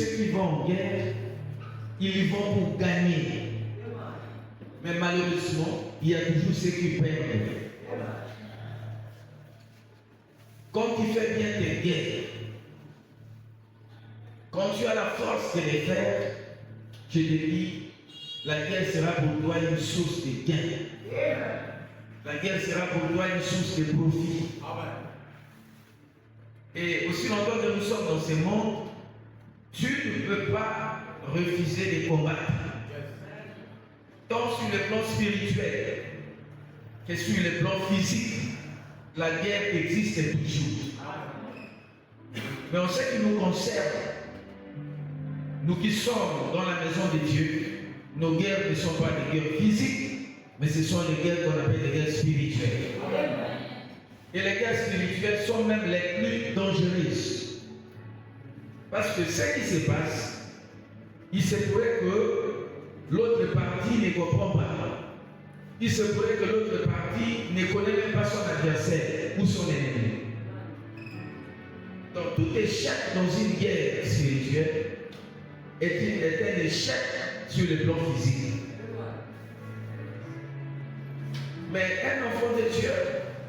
ceux qui vont en guerre, ils y vont pour gagner. Mais malheureusement, il y a toujours ceux qui perdent. Quand tu fais bien tes guerres, quand tu as la force de les faire, je te dis, la guerre sera pour toi une source de gain. La guerre sera pour toi une source de profit. Et aussi longtemps que nous sommes dans ce monde, tu ne peux pas refuser de combattre. Tant sur le plan spirituel que sur le plan physique, la guerre existe toujours. Mais en ce qui nous concerne, nous qui sommes dans la maison de Dieu, nos guerres ne sont pas des guerres physiques, mais ce sont des guerres qu'on appelle des guerres spirituelles. Et les guerres spirituelles sont même les plus dangereuses. Parce que ce qui se passe, il se pourrait que l'autre partie ne comprend pas. Il se pourrait que l'autre partie ne connaît même pas son adversaire ou son ennemi. Donc tout échec dans une guerre spirituelle est un échec sur le plan physique. Mais un enfant de Dieu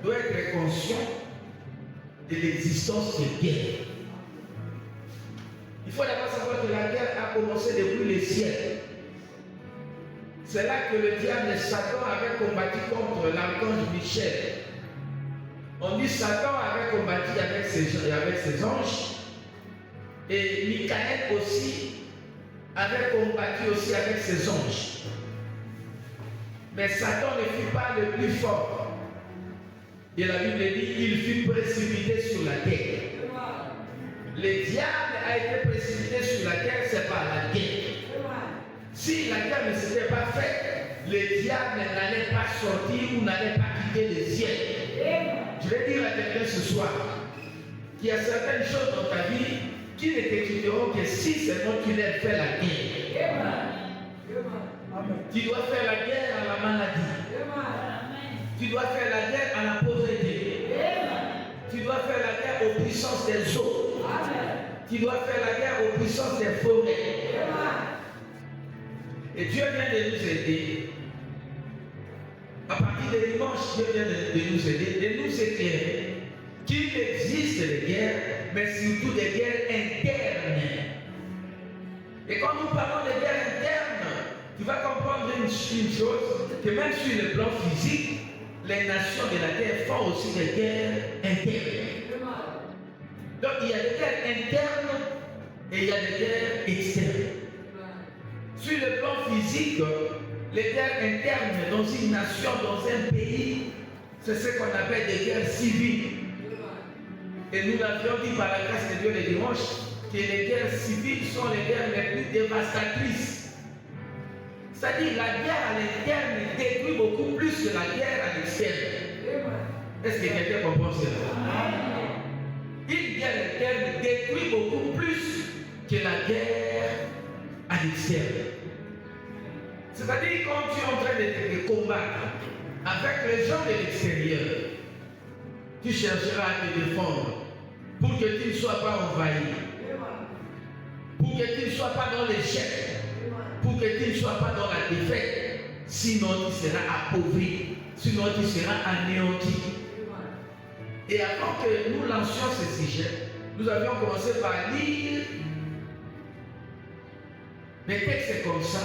doit être conscient de l'existence de guerre. Il faut d'abord savoir que la guerre a commencé depuis les siècles. C'est là que le diable et Satan avaient combattu contre l'archange Michel. On dit Satan avait combattu avec ses anges. Et Michael aussi avait combattu aussi avec ses anges. Mais Satan ne fut pas le plus fort. Et la Bible dit qu'il fut précipité sur la terre. Le diable a été précipité sur la terre, c'est par la guerre. Si la guerre ne s'était pas faite, le diable n'allait pas sortir ou n'allait pas quitter le ciel. Je vais dire à quelqu'un ce soir qu'il y a certaines choses dans ta vie qui ne te quitteront que si c'est moi qui l'ai fait la guerre. Tu dois faire la guerre à la maladie. Tu dois faire la guerre à la pauvreté. Tu dois faire la guerre aux puissances des eaux. Tu dois faire la guerre aux puissances des forêts. Et Dieu vient de nous aider. À partir de dimanche, Dieu vient de nous aider, de nous éclairer qu'il existe des guerres, mais surtout des guerres internes. Et quand nous parlons de guerres internes, tu vas comprendre une chose, que même sur le plan physique, les nations de la terre font aussi des guerres internes. Donc il y a des guerres internes et il y a des guerres externes. Sur le plan physique, les guerres internes dans une nation, dans un pays, c'est ce qu'on appelle des guerres civiles. Et nous l'avions dit par la grâce de Dieu le dimanche, que les guerres civiles sont les guerres les plus dévastatrices. C'est-à-dire la guerre à l'interne détruit beaucoup plus que la guerre à l'externe. Est-ce que quelqu'un comprend cela? Une guerre interne détruit beaucoup plus que la guerre à l'externe. C'est-à-dire quand tu es en train de combattre avec les gens de l'extérieur, tu chercheras à te défendre pour que tu ne sois pas envahi, pour que tu ne sois pas dans l'échec, pour que tu ne sois pas dans la défaite. Sinon tu seras appauvri, sinon tu seras anéanti. Et avant que nous lancions ce sujet, nous avions commencé par lire des textes comme ça,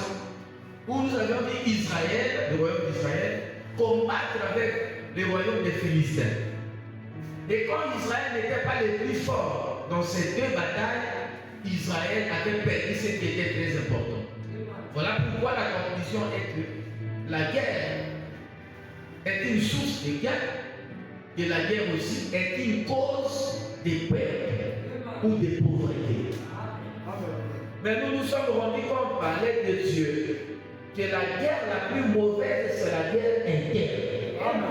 où nous avions dit Israël, le royaume d'Israël, combattre avec le royaume des Philistins. Et quand Israël n'était pas le plus fort dans ces deux batailles, Israël avait perdu ce qui était très important. Voilà pourquoi la conclusion est que la guerre est une source de gain et la guerre aussi est une cause de perte ou de pauvreté. Mais nous nous sommes rendus compte par l'aide de Dieu que la guerre la plus mauvaise, c'est la guerre interne.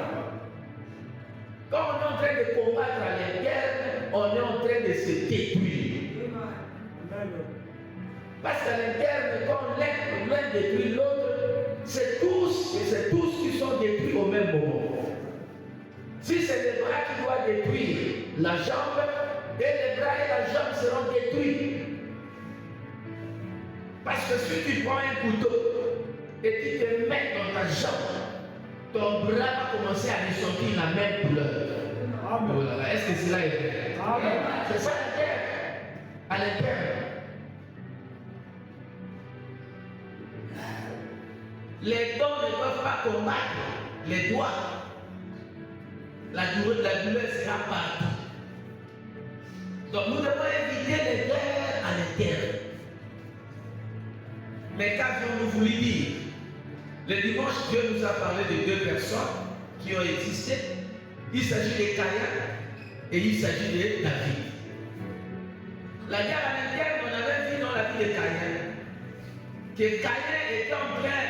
Quand on est en train de combattre à l'interne, on est en train de se détruire. Parce qu'à l'interne, quand l'un détruit l'autre, c'est tous qui sont détruits au même moment. Si c'est le bras qui doit détruire la jambe, et les bras et la jambe seront détruits. Parce que si tu prends un couteau et tu te mets dans ta jambe, ton bras va commencer à ressentir la même douleur. Amen. Oh là là, est-ce que cela est vrai? Amen. C'est ça la guerre. À l'interne. Les dents ne peuvent pas combattre les doigts. La douleur sera partout. Donc nous devons éviter les guerres à l'interne. Mais qu'avions-nous voulu dire? Le dimanche, Dieu nous a parlé de deux personnes qui ont existé. Il s'agit de Caïn et il s'agit de David. La guerre à l'interne, on avait vu dans la vie de Caïn que Caïn était en train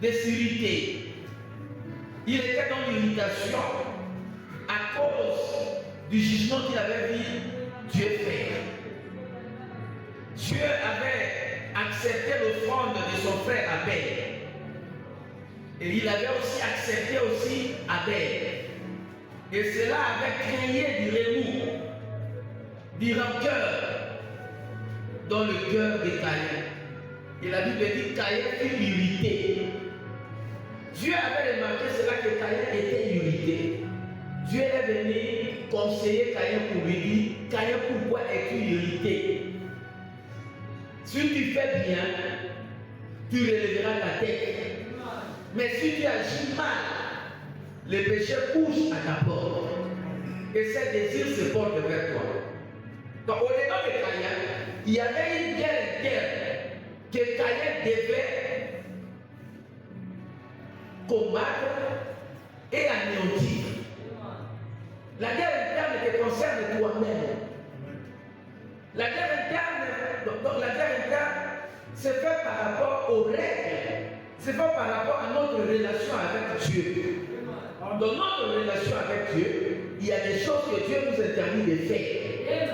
de s'irriter. Il était dans l'irritation à cause du jugement qu'il avait vu Dieu faire. Dieu avait accepté l'offrande de son frère Abel. Et il avait aussi accepté aussi Abel. Et cela avait créé du remous, du rancœur dans le cœur de Caïn. Et la Bible dit que Caïn fut irrité. Dieu avait remarqué cela que Caïn était irrité. Dieu est venu conseiller Caïn pour lui dire, Caïn, pourquoi es-tu irrité? Si tu fais bien, tu relèveras ta tête. Mais si tu agis mal, le péché pousse à ta porte. Et ses désirs se portent vers toi. Donc au-dedans de Caïn, il y avait une guerre interne que Caïn devait combattre et anéantir. La guerre interne te concerne toi-même. La guerre interne, se fait par rapport aux règles, se fait par rapport à notre relation avec Dieu. Dans notre relation avec Dieu, il y a des choses que Dieu nous interdit de faire.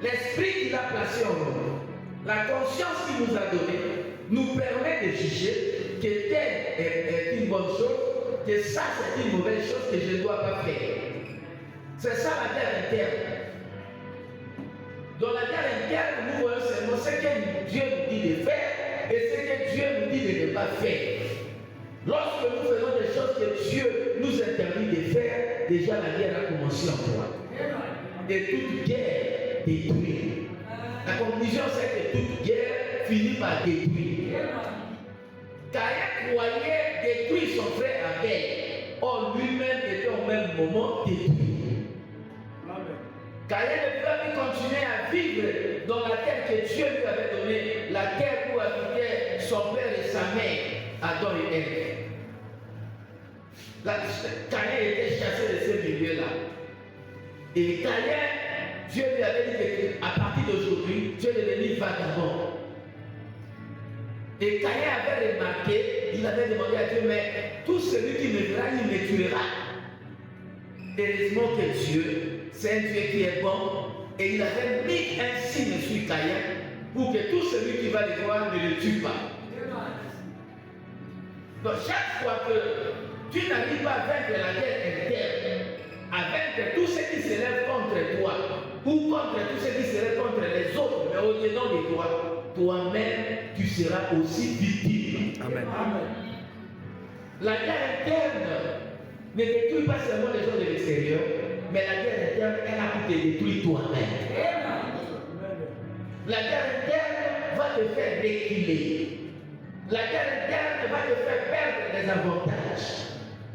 L'esprit qu'il a placé en nous, la conscience qu'il nous a donnée, nous permet de juger que telle est une bonne chose, que ça c'est une mauvaise chose que je ne dois pas faire. C'est ça la guerre interne. Dans la guerre interne, nous voyons seulement ce que Dieu nous dit de faire et ce que Dieu nous dit de ne pas faire. Lorsque nous faisons des choses que Dieu nous interdit de faire, déjà la guerre a commencé en toi. Et toute guerre détruit. La conclusion c'est que toute guerre finit par détruire. Caïn croyait détruire son frère Abel. Or lui-même était au même moment détruit. Caïn ne pouvait plus continuer à vivre dans la terre que Dieu lui avait donnée, la terre où habitaient son père et sa mère, Adam et Ève. Caïn était chassé de ce milieu-là. Et Caïn, Dieu lui avait dit qu'à partir d'aujourd'hui, Dieu est devenu vagabond. Et Caïn avait remarqué, il avait demandé à Dieu, mais tout celui qui me verra, il me tuera. Heureusement que Dieu, c'est un Dieu qui est bon, et il avait mis un signe sur Caïn pour que tout celui qui va le voir ne le tue pas. Donc chaque fois que tu n'arrives pas à vaincre la guerre interne, à vaincre tout ce qui se lève contre toi, ou contre tout ce qui se lève contre les autres, mais au-dedans de toi, toi-même, tu seras aussi victime. Amen. Amen. La guerre interne ne détruit pas seulement les gens de l'extérieur, mais la guerre interne, elle a pu te détruire toi-même. La guerre interne va te faire reculer. La guerre interne va te faire perdre des avantages.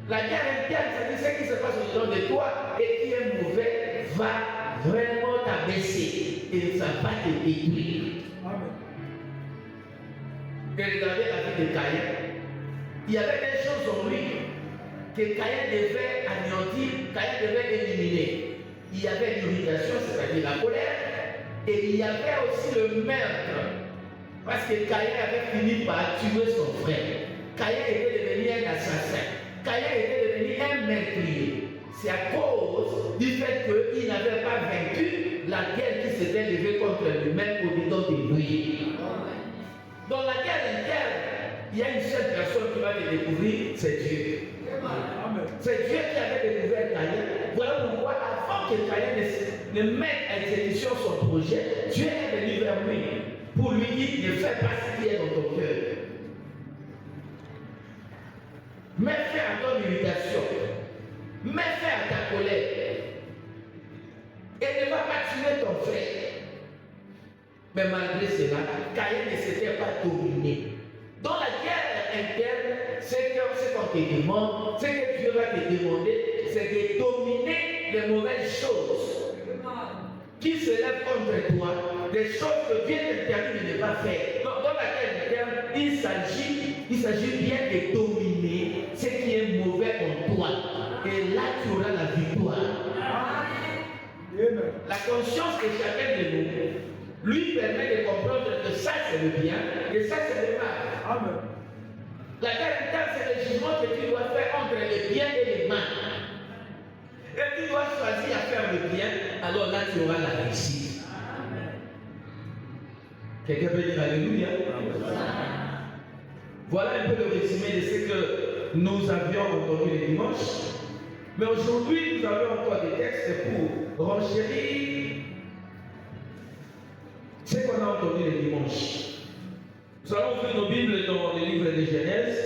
La guerre interne, c'est ce qui se passe au-dedans de toi et qui est mauvais, va vraiment t'abaisser et ça va te détruire. Et regardez la vie de Caïn. Il y avait des choses en lui que Caïn devait anéantir, Caïn devait éliminer. Il y avait l'irritation, c'est-à-dire la colère, et il y avait aussi le meurtre. Parce que Caïn avait fini par tuer son frère. Caïn était devenu un assassin. Caïn était devenu un meurtrier. C'est à cause du fait qu'il n'avait pas vaincu la guerre qui s'était levée contre lui-même au-dedans de lui. Dans la guerre interne, il y a une seule personne qui va le découvrir, c'est Dieu. C'est Dieu qui avait découvert Caïn. Voilà pourquoi, avant que Caïn ne mette à exécution son projet, Dieu est venu vers lui pour lui dire ne fais pas ce qui est dans ton cœur. Mets fin à ton irritation. Mets fin à ta colère. Et ne va pas tuer ton frère. Mais malgré cela, Caïn ne s'était pas dominé. Dans la guerre interne, ce qu'on te demande, ce que Dieu va te demander, c'est de dominer les mauvaises choses qui se lèvent contre toi, des choses que Dieu t'interdit de ne pas faire. Donc, dans la guerre interne, il s'agit bien de dominer ce qui est mauvais en toi. Et là, tu auras la victoire. La conscience de chacun de nous lui permet de comprendre que ça c'est le bien et ça c'est le mal. Amen. La guerre interne, c'est le jugement que tu dois faire entre le bien et le mal. Et tu dois choisir à faire le bien, alors là tu auras la réussite. Quelqu'un peut dire Alléluia. Voilà un peu le résumé de ce que nous avions entendu le dimanche. Mais aujourd'hui, nous avons encore des textes pour renchérir ce qu'on a entendu le dimanche. Nous allons ouvrir nos Bibles dans le livre de Genèse,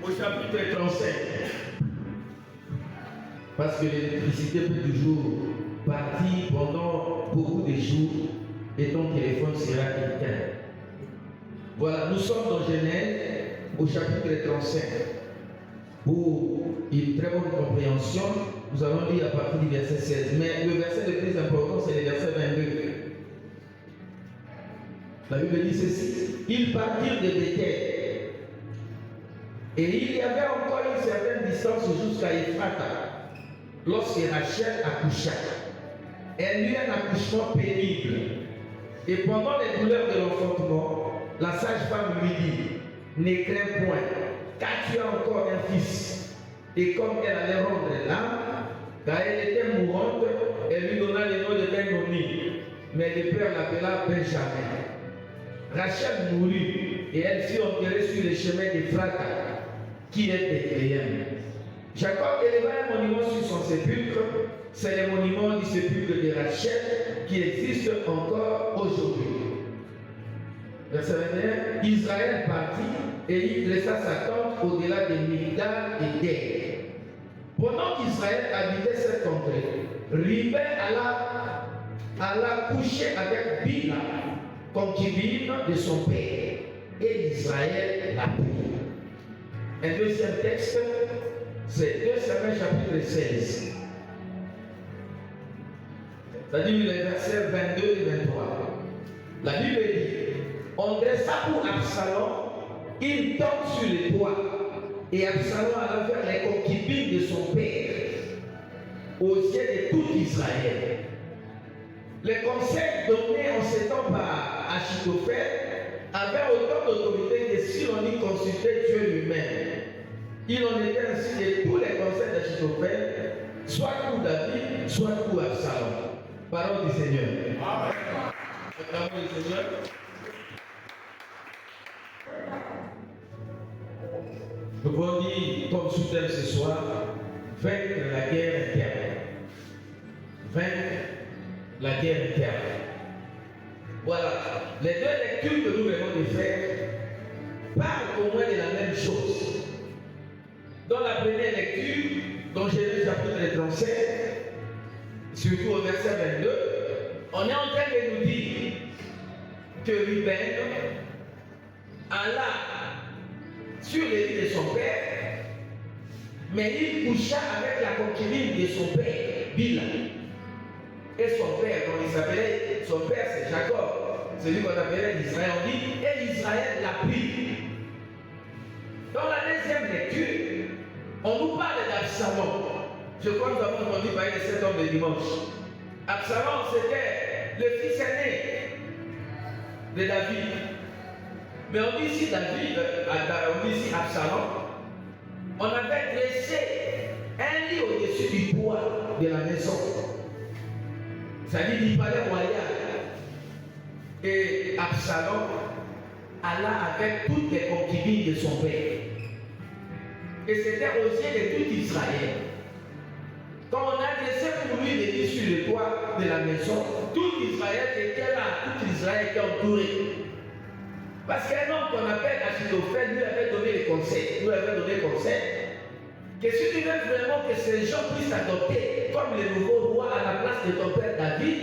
au chapitre 35. Parce que l'électricité peut toujours partir pendant beaucoup de jours et ton téléphone sera éteint. Voilà, nous sommes dans Genèse, au chapitre 35. Pour une très bonne compréhension, nous allons lire à partir du verset 16. Mais le verset le plus important, c'est le verset 22. La Bible dit ceci. Ils partirent de Bethel. Et il y avait encore une certaine distance jusqu'à Ephrata, lorsque Rachel accoucha. Elle eut un accouchement pénible. Et pendant les douleurs de l'enfantement, la sage-femme lui dit, ne crains point, car tu as encore un fils. Et comme elle allait rendre l'âme, car elle était mourante, elle lui donna le nom de Ben-Oni. Mais le père l'appela Benjamin. Rachel mourut et elle fut enterrée sur le chemin d'Ephrata, qui est Bethléem. Jacob éleva un monument sur son sépulcre. C'est le monument du sépulcre de Rachel qui existe encore aujourd'hui. Verset 21. Israël partit et il laissa sa tente au-delà de Migdal et d'Er. Pendant qu'Israël habitait cette contrée, Ribé alla coucher avec Bila, concubine de son père, et Israël l'a pris. Un deuxième texte, c'est 2 Samuel chapitre 16. C'est-à-dire les versets 22 et 23. La Bible dit, on dressa pour Absalom une tente sur le toit, et Absalom alla vers les concubines de son père, aux yeux de tout Israël. Les conseils donnés en ce temps par Achitophel avaient autant d'autorité que si l'on y consultait Dieu lui-même. Il en était ainsi de tous les conseils d'Achitophel, soit pour David, soit pour Absalom. Parole du Seigneur. Amen. Parole du Seigneur. Nous pouvons dire, comme sous-thème ce soir, vaincre la guerre interne. Vaincre la guerre interne. Voilà. Les deux lectures que nous venons de faire parlent au moins de la même chose. Dans la première lecture, dans Genèse chapitre 37, surtout au verset 22, on est en train de nous dire que Ruben alla sur les lits de son père, mais il coucha avec la concubine de son père, Bila. Et son père, dont il s'appelait, son père c'est Jacob, celui qu'on appelait Israël, on dit, et Israël l'a pris. Dans la deuxième lecture, on nous parle d'Absalom. Je crois que nous avons entendu parler de cet homme de dimanche. Absalom, c'était le fils aîné de David. Mais on dit ici David, on dit ici Absalom, on avait dressé un lit au-dessus du toit de la maison. C'est-à-dire du palais royal. Et Absalom alla avec toutes les concubines de son père. Et c'était aux yeux de tout Israël. Quand on a dressé pour lui lui de dire sur le toit de la maison, tout Israël était là, tout Israël était entouré. Parce qu'un homme qu'on appelle Achitophel lui avait donné les conseils, que si tu veux vraiment que ces gens puissent t'adopter comme le nouveau roi à la place de ton père David,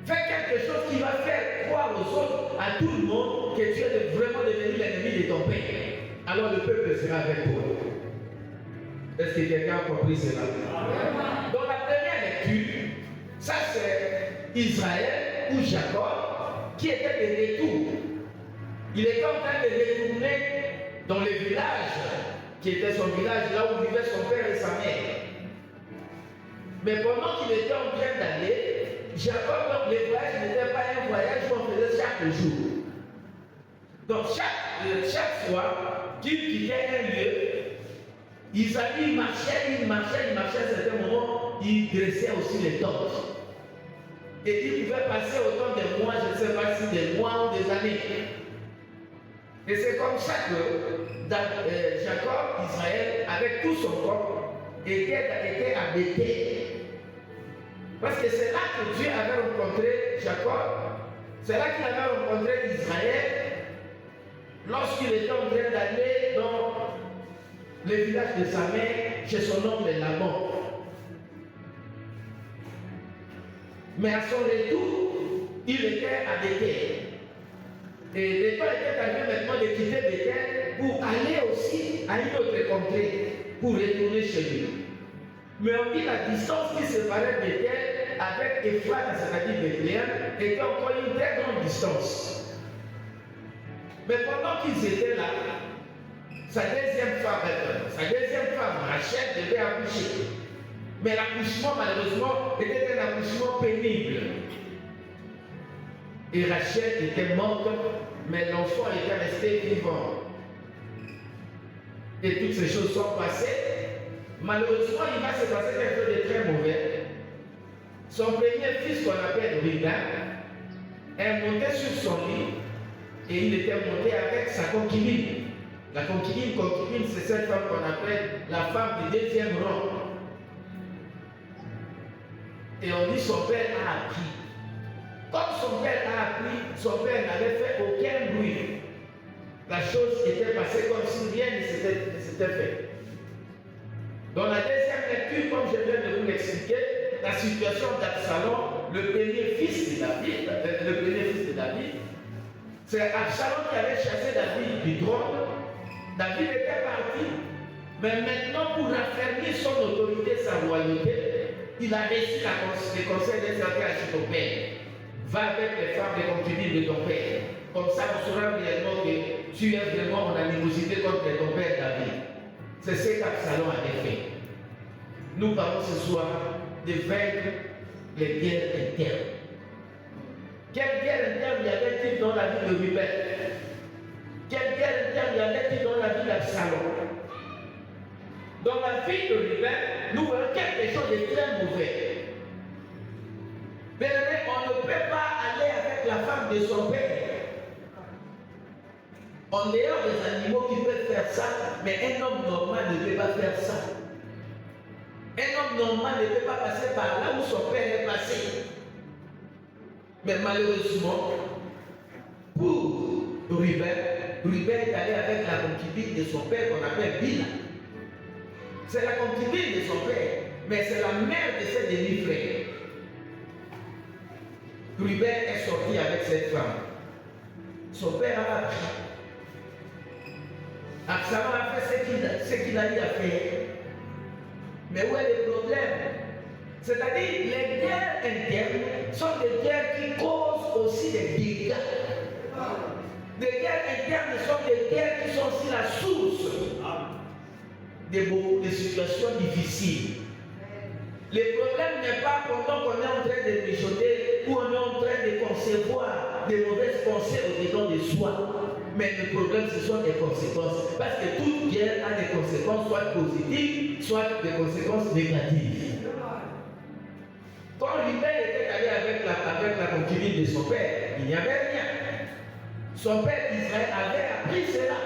fais quelque chose qui va faire croire aux autres, à tout le monde, que tu es vraiment devenu l'ennemi de ton père. Alors le peuple sera avec toi. Est-ce que quelqu'un a compris cela? Dans la première lecture, ça c'est Israël ou Jacob qui était de retour. Il était en train de retourner dans le village qui était son village, là où vivaient son père et sa mère. Mais pendant qu'il était en train d'aller, Jacob, le voyage n'était pas un voyage qu'on faisait chaque jour. Donc chaque fois qu'il quittait un lieu, il marchait, à un certain moment, il dressait aussi les tentes. Et il pouvait passer autant de mois, je ne sais pas si des mois ou des années. Et c'est comme ça que Jacob, Israël, avec tout son corps, était à Bethel. Parce que c'est là que Dieu avait rencontré Jacob, c'est là qu'il avait rencontré Israël, lorsqu'il était en train d'aller dans le village de sa mère, chez son oncle Laban. Mais à son retour, il était à Bethel. Et le temps était arrivé maintenant de quitter Bethel pour aller aussi à une autre contrée, pour retourner chez lui. Mais on dit la distance qui séparait Bethel avec Ephrath, c'est-à-dire Bethléem, était encore une très grande distance. Mais pendant qu'ils étaient là, sa deuxième femme, Rachel, devait accoucher. Mais l'accouchement, malheureusement, était un accouchement pénible. Et Rachel était morte, mais l'enfant était resté vivant. Et toutes ces choses sont passées. Malheureusement, il va se passer quelque chose de très mauvais. Son premier fils, qu'on appelle Rida, est monté sur son lit et il était monté avec sa concubine. La concubine, c'est cette femme qu'on appelle la femme du deuxième rang. Et on dit son père a appris. Comme son père a appris, son père n'avait fait aucun bruit. La chose était passée comme si rien ne s'était fait. Dans la deuxième lecture, comme je viens de vous l'expliquer, la situation d'Absalom, le premier fils de David, c'est Absalom qui avait chassé David du trône. David était parti, mais maintenant pour raffermir son autorité, sa royauté, il a reçu les conseils d'un certain Achitophel. Va avec les femmes des concubines de ton père. Comme ça, on saura réellement que tu es vraiment en animosité contre ton père David. C'est ce qu'Absalom avait fait. Nous parlons ce soir de vaincre les guerres internes. Quelle guerre interne y avait-il dans la vie de Ruben? Quelle guerre interne y avait-il dans la vie d'Absalom? Dans la vie de Ruben, nous voyons quelque chose de très mauvais. Mais on ne peut pas aller avec la femme de son père. En dehors des animaux qui peuvent faire ça, mais un homme normal ne peut pas faire ça. Un homme normal ne peut pas passer par là où son père est passé. Mais malheureusement, pour Ruben est allé avec la concubine de son père qu'on appelle Bila. C'est la concubine de son père, mais c'est la mère de ses demi-frères. Ruben est sorti avec cette femme. Son père a appris. Absalom a fait ce qu'il a eu à faire. Mais où est le problème? C'est-à-dire, les guerres internes sont des guerres qui causent aussi des dégâts. Les guerres internes sont des guerres qui sont aussi la source de beaucoup de situations difficiles. Le problème n'est pas pendant qu'on est en train de mijoter ou on est en train de concevoir des mauvaises pensées au-dedans de soi. Mais le problème, ce sont des conséquences. Parce que toute guerre a des conséquences, soit positives, soit des conséquences négatives. Quand Ruben était allé avec la concubine de son père, il n'y avait rien. Son père Israël avait appris cela.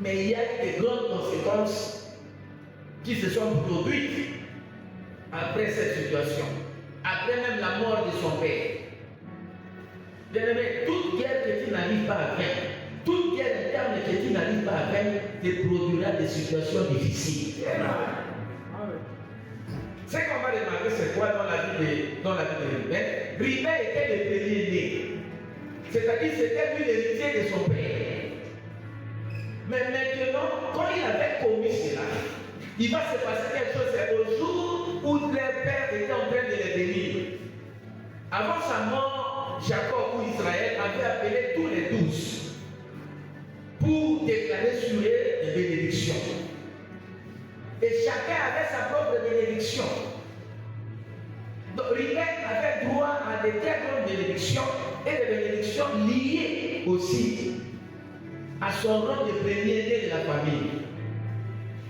Mais il y a eu de grandes conséquences qui se sont produites. après cette situation, après même la mort de son père. Bien-aimé, toute guerre que tu n'arrives pas à vaincre, toute guerre interne que tu n'arrives pas à vaincre, te produira des situations difficiles. Ce qu'on va remarquer, c'est quoi dans la vie de Ribin? Ribin était le premier né. C'est-à-dire c'était lui l'héritier de son père. Mais maintenant, quand il avait commis cela, il va se passer quelque chose. C'est au jour où leur père était en train de les bénir. Avant sa mort, Jacob ou Israël avait appelé tous les 12 pour déclarer sur eux des bénédictions. Et chacun avait sa propre bénédiction. Donc Ribin avait droit à des très grandes bénédictions et des bénédictions liées aussi à son rang de premier-né de la famille.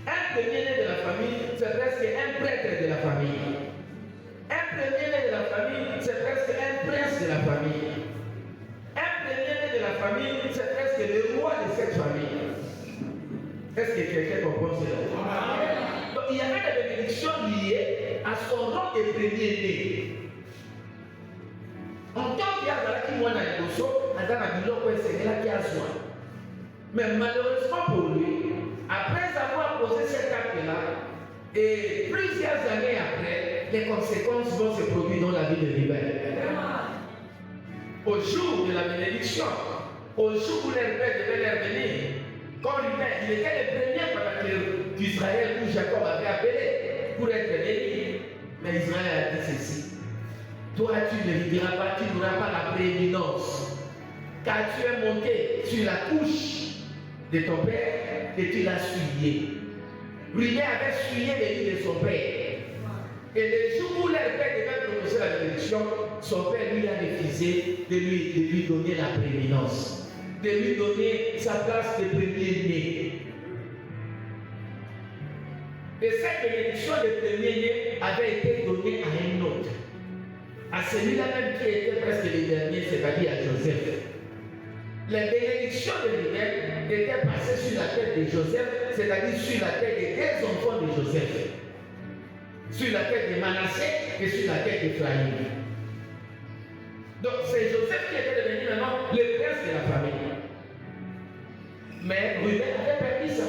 Un premier-né de la famille, c'est presque un prêtre de la famille. Un premier-né de la famille, c'est presque un prince de la famille. Un premier-né de la famille, c'est presque le roi de cette famille. Est-ce que quelqu'un comprend cela? Donc il y avait des bénédictions liées à son rang de premier-né. En tant qu'il y a qui moi dans le dosso, dans la biloko et c'est là qui a soin. Mais malheureusement pour lui, après avoir posé cet acte-là, et plusieurs années après, les conséquences vont se produire dans la vie de Ribin. Au jour de la bénédiction, au jour où leur père devait leur venir, quand Ribin, il était le premier pendant qu'Israël ou Jacob avait appelé pour être béni. Mais Israël a dit ceci: toi, tu ne vivras pas, tu n'auras pas la prééminence, car tu es monté sur la couche de ton père et tu l'as souillé. Ribin avait souillé les vies de son père. Et le jour où leur père devait prononcer la bénédiction, son père lui a refusé de lui donner la prééminence, de lui donner sa place de premier-né. Et cette bénédiction de premier-né avait été donnée à un autre, à celui-là même qui était presque le dernier, c'est-à-dire à Joseph. Les bénédictions de Ribin étaient passées sur la tête de Joseph, c'est-à-dire sur la tête des deux enfants de Joseph, sur la tête de Manassé et sur la tête d'Ephraïm. Donc c'est Joseph qui était devenu maintenant le prince de la famille. Mais Ribin avait perdu ça.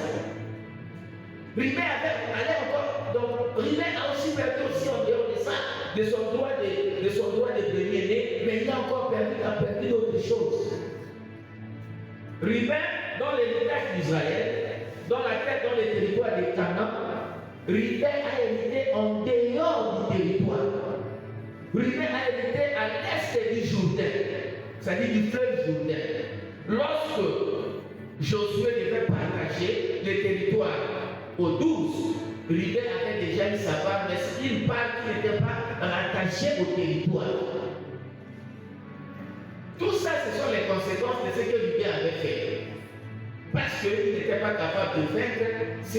Ribin allait encore. Donc Ribin a aussi perdu aussi en dehors de ça, de son droit de premier-né, mais il a encore perdu d'autres choses. Ribin, dans l'héritage d'Israël, dans le territoire de Canaan, Ribin a hérité en dehors du territoire. Ribin a hérité à l'est du Jourdain, c'est-à-dire du fleuve Jourdain. Lorsque Josué devait partager le territoire aux 12, Ribin avait déjà eu sa part, mais une part qui n'était pas rattachée au territoire. Tout ça, ce sont les conséquences de ce que Ribin avait fait. Parce qu'il n'était pas capable de vaincre ce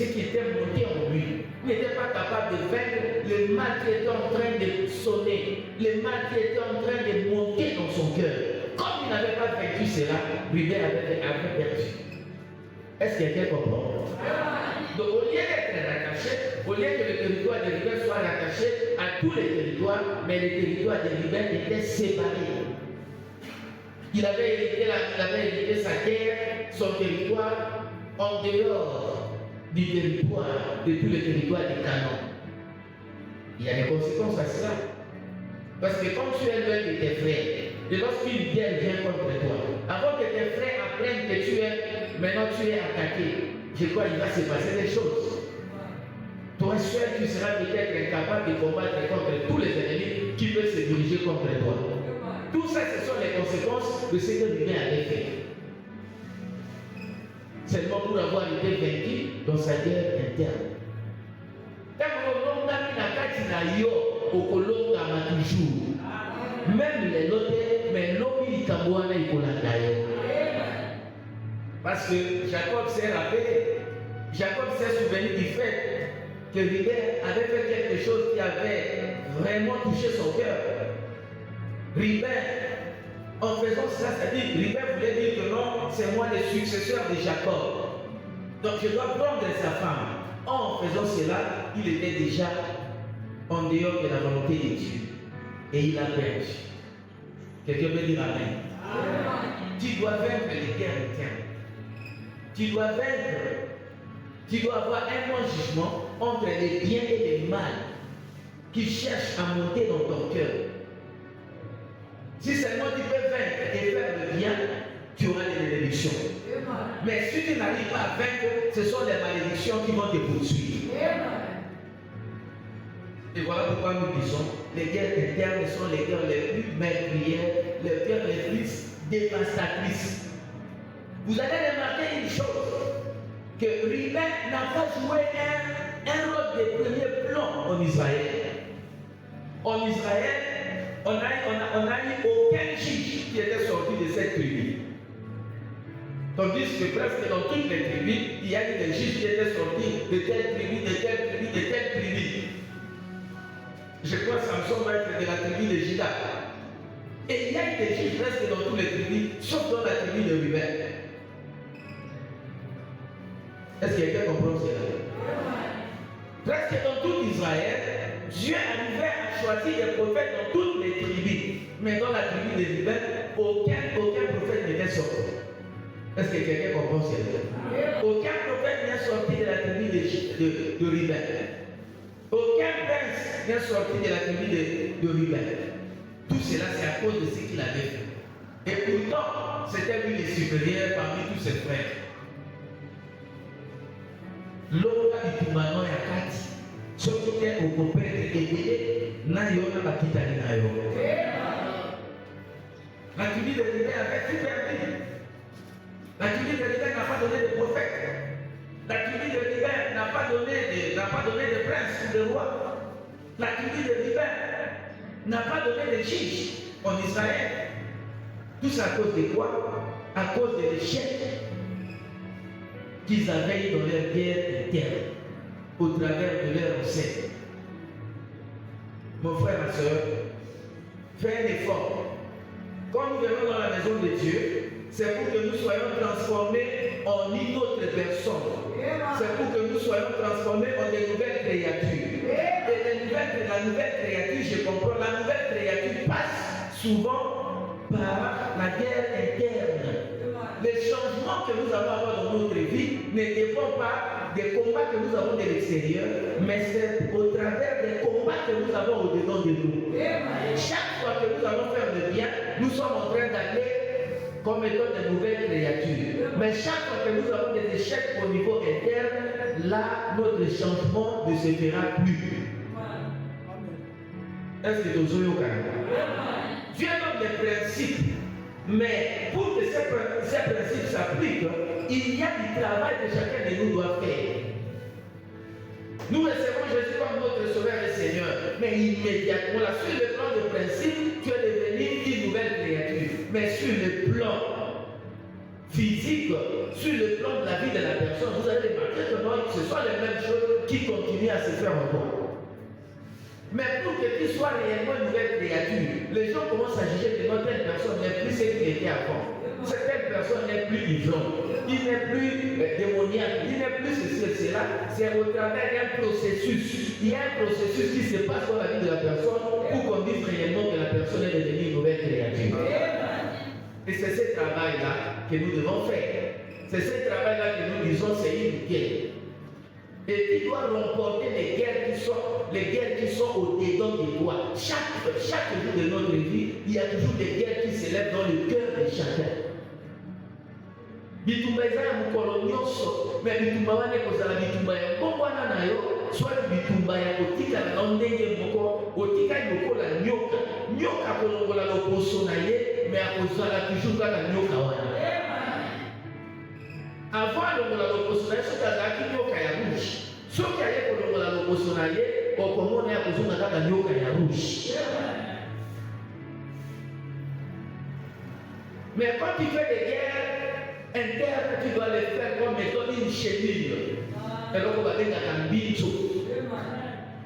qui était monté en lui. Il n'était pas capable de vaincre le mal qui était en train de sonner, le mal qui était en train de monter dans son cœur. Comme il n'avait pas vaincu cela, Ribin avait perdu. Est-ce que quelqu'un comprend? Donc au lieu d'être rattaché, au lieu que le territoire de Ribin soit rattaché à tous les territoires, mais le territoire de Ribin était séparé. Il avait hérité sa terre, son territoire, en dehors du territoire, de tout le territoire de Canaan. Il y a des conséquences à cela. Parce que quand tu es loin de tes frères, et lorsqu'une guerre vient contre toi, avant que tes frères apprennent que maintenant tu es attaqué, je crois qu'il va se passer des choses. Toi seul, tu seras peut-être incapable de combattre contre tous les ennemis qui peuvent se diriger contre toi. Tout ça, ce sont les conséquences de ce que Ribin avait fait. Seulement pour avoir été vaincu dans sa guerre interne. Même les notaires, mais l'homme parce que Jacob s'est rappelé, Jacob s'est souvenu du fait que Ribin avait fait quelque chose qui avait vraiment touché son cœur. Ribin, en faisant cela, c'est-à-dire, Ribin voulait dire que non, c'est moi le successeur de Jacob. Donc je dois prendre sa femme. En faisant cela, il était déjà en dehors de la volonté de Dieu. Et il a perdu. Quelqu'un peut dire Amen. Tu dois vaincre les guerres internes. Tu dois vaincre. Tu dois avoir un bon jugement entre les biens et les mal qui cherchent à monter dans ton cœur. Si seulement tu peux vaincre et faire le bien, tu auras des bénédictions. Mais si tu n'arrives pas à vaincre, ce sont les malédictions qui vont te poursuivre. Et voilà pourquoi nous disons, les guerres internes sont les guerres les plus meurtrières, les guerres les plus dévastatrices. Vous allez remarquer une chose, que Ruben n'a pas joué un rôle de premier plan en Israël. En Israël, on n'a eu aucun juge qui était sorti de cette tribu. Tandis que presque dans toutes les tribus, il y a eu des juges qui étaient sortis de telle tribu, de telle tribu, de telle tribu. Je crois que Samson va être de la tribu de Juda. Et il y a eu des juges presque dans toutes les tribus, sauf dans la tribu de Ruben. Est-ce que quelqu'un comprend cela? Presque dans tout Israël, Dieu arrivait à choisir des prophètes dans toutes les tribus. Mais dans la tribu de Ruben, aucun prophète n'était sorti. Est-ce que quelqu'un comprend cela? Aucun prophète n'est sorti de la tribu de Ruben. Aucun prince n'est sorti de la tribu de Ruben. Tout cela, c'est à cause de ce qu'il avait fait. Et pourtant, c'était lui le supérieur parmi tous ses frères. L'homme qui m'a yakati, sauf que au copain et n'a yona la kitani na yo. La tribu de Ruben avait tout perdu. La tribu de Ruben n'a pas donné de prophète. La tribu de Ruben n'a pas donné de prince ou de roi. La tribu de Ruben n'a pas donné de juge en Israël. Tout ça à cause de quoi? À cause de l'échec qu'ils avaient dans leur guerre interne, au travers de leur ancêtre. Mon frère, ma soeur, fais un effort. Quand nous venons dans la maison de Dieu, c'est pour que nous soyons transformés en une autre personne. C'est pour que nous soyons transformés en des nouvelles créatures. Et la nouvelle créature, je comprends, la nouvelle créature passe souvent par la guerre interne. Les changements que nous allons avoir dans notre vie ne dépendent pas des combats que nous avons de l'extérieur, mais c'est au travers des combats que nous avons au-dedans de nous. Chaque fois que nous allons faire le bien, nous sommes en train d'aller comme étant de nouvelles créatures. Mais chaque fois que nous avons des échecs au niveau interne, là, notre changement ne se fera plus. Est-ce que nous sommes au Canada? Dieu donne des principes, mais pour que ces principes s'appliquent, il y a du travail que chacun de nous doit faire. Nous recevons Jésus comme notre Sauveur et Seigneur, mais immédiatement, là, sur le plan de principe, tu es devenu une nouvelle créature. Mais sur le plan physique, sur le plan de la vie de la personne, vous allez remarquer que ce sont les mêmes choses qui continuent à se faire encore. Mais pour que tu sois réellement une nouvelle créature, les gens commencent à juger que telle personne n'est plus ce qu'il était avant. Cette personne n'est plus vivante, il n'est plus démoniaque, il n'est plus ceci et cela. C'est au travers d'un processus. Il y a un processus qui se passe dans la vie de la personne pour qu'on dise réellement que la personne est devenue une nouvelle créature. Et c'est ce travail-là que nous devons faire. C'est ce travail-là que nous disons c'est une guerre. Et tu dois remporter les guerres qui sont au-dedans de toi. Chaque jour de notre vie, il y a toujours des guerres qui s'élèvent dans le cœur de chacun. Bitumba ya mukolo nyonso, mais bitumba wane kozala bitumba ya mbongwana na yo, soit bitumba ya kotika na ndenge moko, otika yokola nyoka, nyoka kolongola loposo na ye, mais akozala toujours kaka nyoka wana. Avant longola loposo na ye, soki azalaki nyoka ya rouge, soki aye kolongola loposo na ye, okomona ya kozonga kaka nyoka ya rouge. Mais quand tu fais des guerres interne, tu dois les faire comme étant une chenille. Et donc, on va dire un mbito.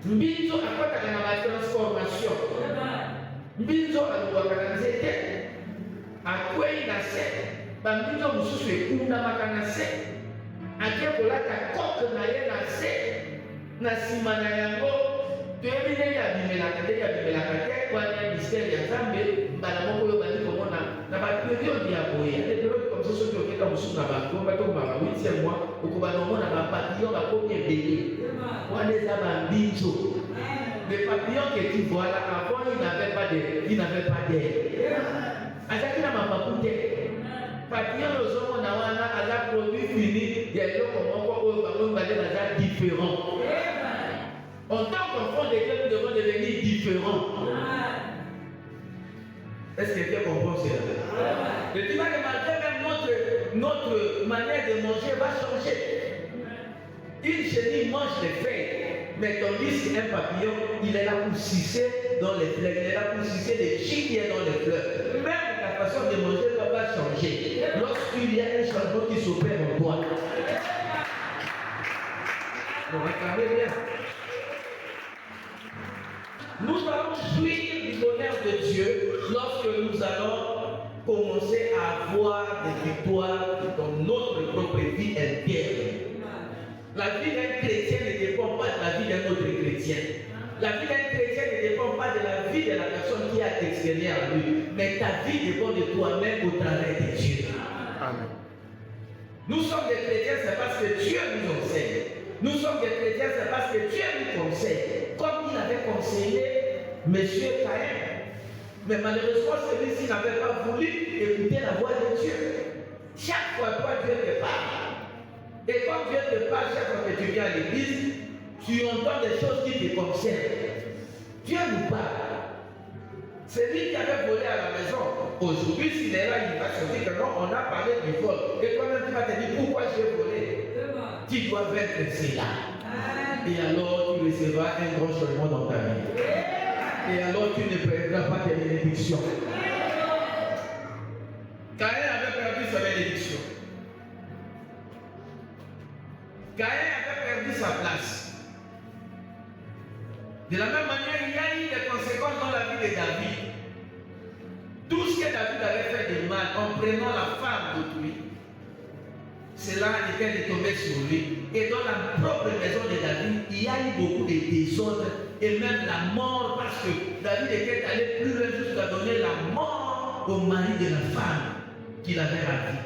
Mbito, à quoi tu as la transformation? Mbito, à quoi tu as la zété? À quoi il a fait? Mbito, vous souffrez, ou n'a pas qu'à naître. À quoi tu as coque na ye na se? Na simana yango, Tu es venu à Bimelaka, quoi, un mystère, il y a Zambé, Balamoko, Bani, comment on a pas pu dire Diaboya. Les périodes comme ça, ceux qui ont été dans le sous Nabato, on va tomber à 8e mois, au Kobanomon, on a pas papillon, on a combien béni. On les a bambincho. Les papillons que tu vois là, avant, ils n'avaient pas d'air. À ça qu'il n'a pas coûté. Papillon, nous sommes à la produit fini, il y a des différents. En tant qu'enfant de Dieu, nous devons devenir différents. Est-ce que quelqu'un comprend cela? Le dimanche de matin, même notre manière de manger va changer. Une chenille mange les feuilles, mais tandis qu'un papillon, il est là pour sucer dans les fleurs, il est là pour sucer les chiens qui sont dans les fleurs. Même la façon de manger va changer lorsqu'il y a un changement qui s'opère en toi. Donc, regardez bien. Nous allons jouir du bonheur de Dieu lorsque nous allons commencer à avoir des victoires dans notre propre vie interne. La vie d'un chrétien ne dépend pas de la vie d'un autre chrétien. La vie d'un chrétien ne dépend pas de la vie de la personne qui est à l'extérieur à lui, mais ta vie dépend de toi-même au travers de Dieu. Amen. Nous sommes des chrétiens, c'est parce que Dieu nous enseigne. Nous sommes des chrétiens, c'est parce que Dieu nous conseille. Comme il avait conseillé M. Caïn. Mais malheureusement, celui-ci n'avait pas voulu écouter la voix de Dieu. Chaque fois, toi, Dieu te parle. Et quand Dieu te parle, chaque fois que tu viens à l'église, tu entends des choses qui te concernent. Dieu nous parle. Celui qui avait volé à la maison, aujourd'hui, s'il est là, il va se dire que non, on a parlé du vol. Et toi-même, tu vas te dire pourquoi j'ai volé. Tu dois vaincre cela. Et alors, tu recevras un grand changement dans ta vie. Et alors, tu ne perdras pas tes bénédictions. Caïn avait perdu sa bénédiction. Caïn avait perdu sa place. De la même manière, il y a eu des conséquences dans la vie de David. Tout ce que David avait fait de mal en prenant la femme d'autrui, cela était tombé sur lui. Et dans la propre maison de David, il y a eu beaucoup de désordre et même la mort, parce que David était allé plus loin jusqu'à donner la mort au mari de la femme qu'il avait ravie.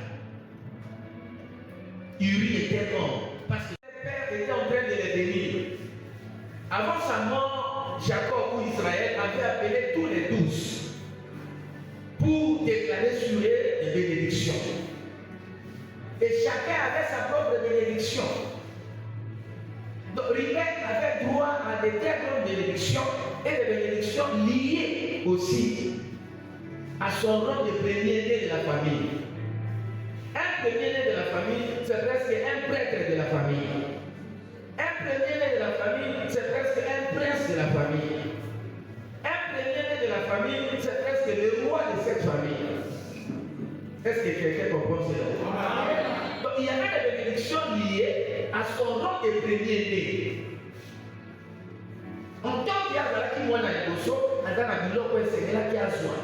Uri était mort parce que le père était en train de les bénir. Avant sa mort, Jacob ou Israël avait appelé tous les 12 pour déclarer sur eux des bénédictions. Et chacun avait sa propre bénédiction. Donc Rimel avait droit à des très grandes bénédictions et des bénédictions liées aussi à son rang de premier-né de la famille. Un premier-né de la famille, c'est presque un prêtre de la famille. Un premier-né de la famille, c'est presque un prince de la famille. Un premier-né de la famille, c'est presque le roi de cette famille. Est-ce que quelqu'un comprend cela? Donc il y avait des bénédictions liées à son rang de premier-né. En tant qu'il y a qui moi dans le bosso, dans la biloko et c'est là qui a soin.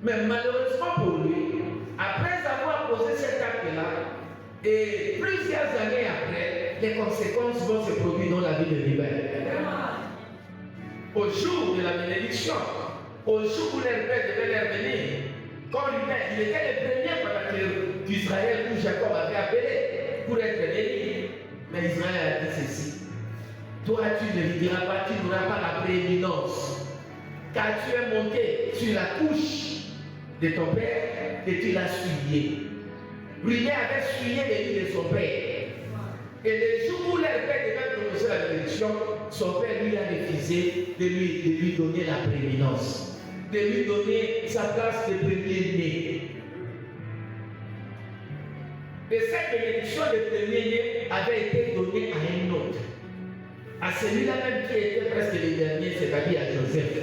Mais malheureusement pour lui, après avoir posé cet acte-là, et plusieurs années après, les conséquences vont se produire dans la vie de Rimel. Au jour de la bénédiction, au jour où leur père devait leur venir, quand Rimel, il était le premier pendant qu'Israël ou Jacob avait appelé pour être béni. Mais Israël a dit ceci: toi, tu ne diras pas, tu n'auras pas la prééminence, car tu es monté sur la couche de ton père et tu l'as souillé. Rimel avait souillé les lits de son père. Et le jour où leur père devait prononcer la bénédiction, son père lui a refusé de lui donner la prééminence, de lui donner sa place de premier-né. Et cette bénédiction de premier-né avait été donnée à un autre, à celui-là même qui était presque le dernier, c'est-à-dire à Joseph.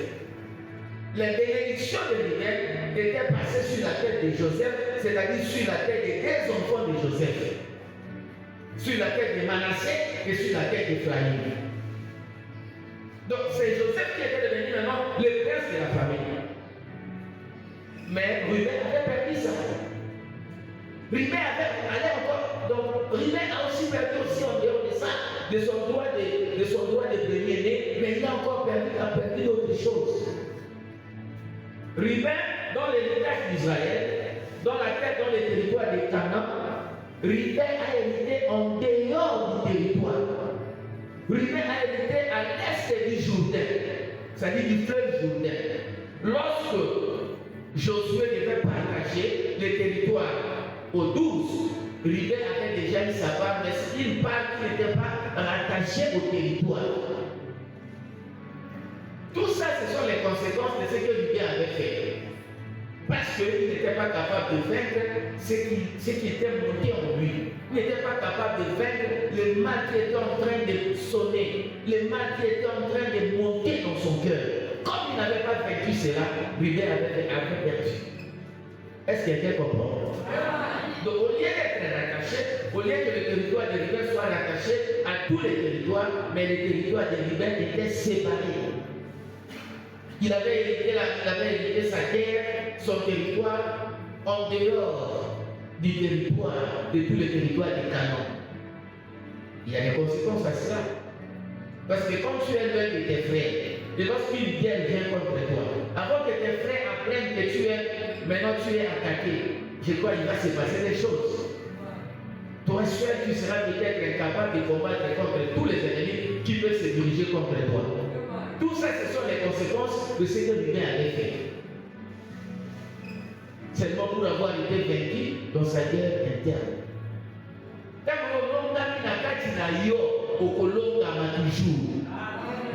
Les bénédictions de Rimel étaient passées sur la tête de Joseph, c'est-à-dire sur la tête des deux enfants de Joseph, sur la tête de Manassé et sur la tête d'Ephraïm. Donc c'est Joseph qui était devenu maintenant le prince de la famille. Mais Rimel avait perdu ça. Rimel avait allé encore. Donc Rimel a aussi perdu aussi en dehors de de son droit de premier-né, mais il a encore perdu d'autres choses. Ruben, dans l'héritage d'Israël, dans les territoires de Canaan, Ruben a hérité en dehors du territoire. Ruben a hérité à l'est du Jourdain, c'est-à-dire du fleuve Jourdain. Lorsque Josué devait partager le territoire aux 12, Ruben avait déjà eu sa part, mais c'est une part qui n'était pas rattachée au territoire. Tout ça, ce sont les conséquences de ce que Ruben avait fait. Parce qu'il n'était pas capable de vaincre ce qui était monté en lui. Il n'était pas capable de vaincre le mal qui était en train de sonner, le mal qui était en train de monter dans son cœur. Comme il n'avait pas vaincu cela, Ruben avait perdu. Est-ce que quelqu'un comprend? Donc au lieu d'être rattaché, au lieu que le territoire de Ruben soit rattaché à tous les territoires, mais le territoire de Ruben était séparé. Il avait hérité sa terre, son territoire, en dehors du territoire, de tous les territoires de Canaan. Il y a des conséquences à cela. Parce que quand tu es l'un de tes frères, et lorsqu'une guerre vient contre toi, avant que tes frères apprennent que maintenant tu es attaqué, je crois qu'il va se passer des choses. Toi seul, tu seras peut-être incapable de combattre contre tous les ennemis qui peuvent se diriger contre toi. Tout ça, ce sont les conséquences de ce que Ruben avait fait. Seulement pour avoir été vaincu dans sa guerre interne.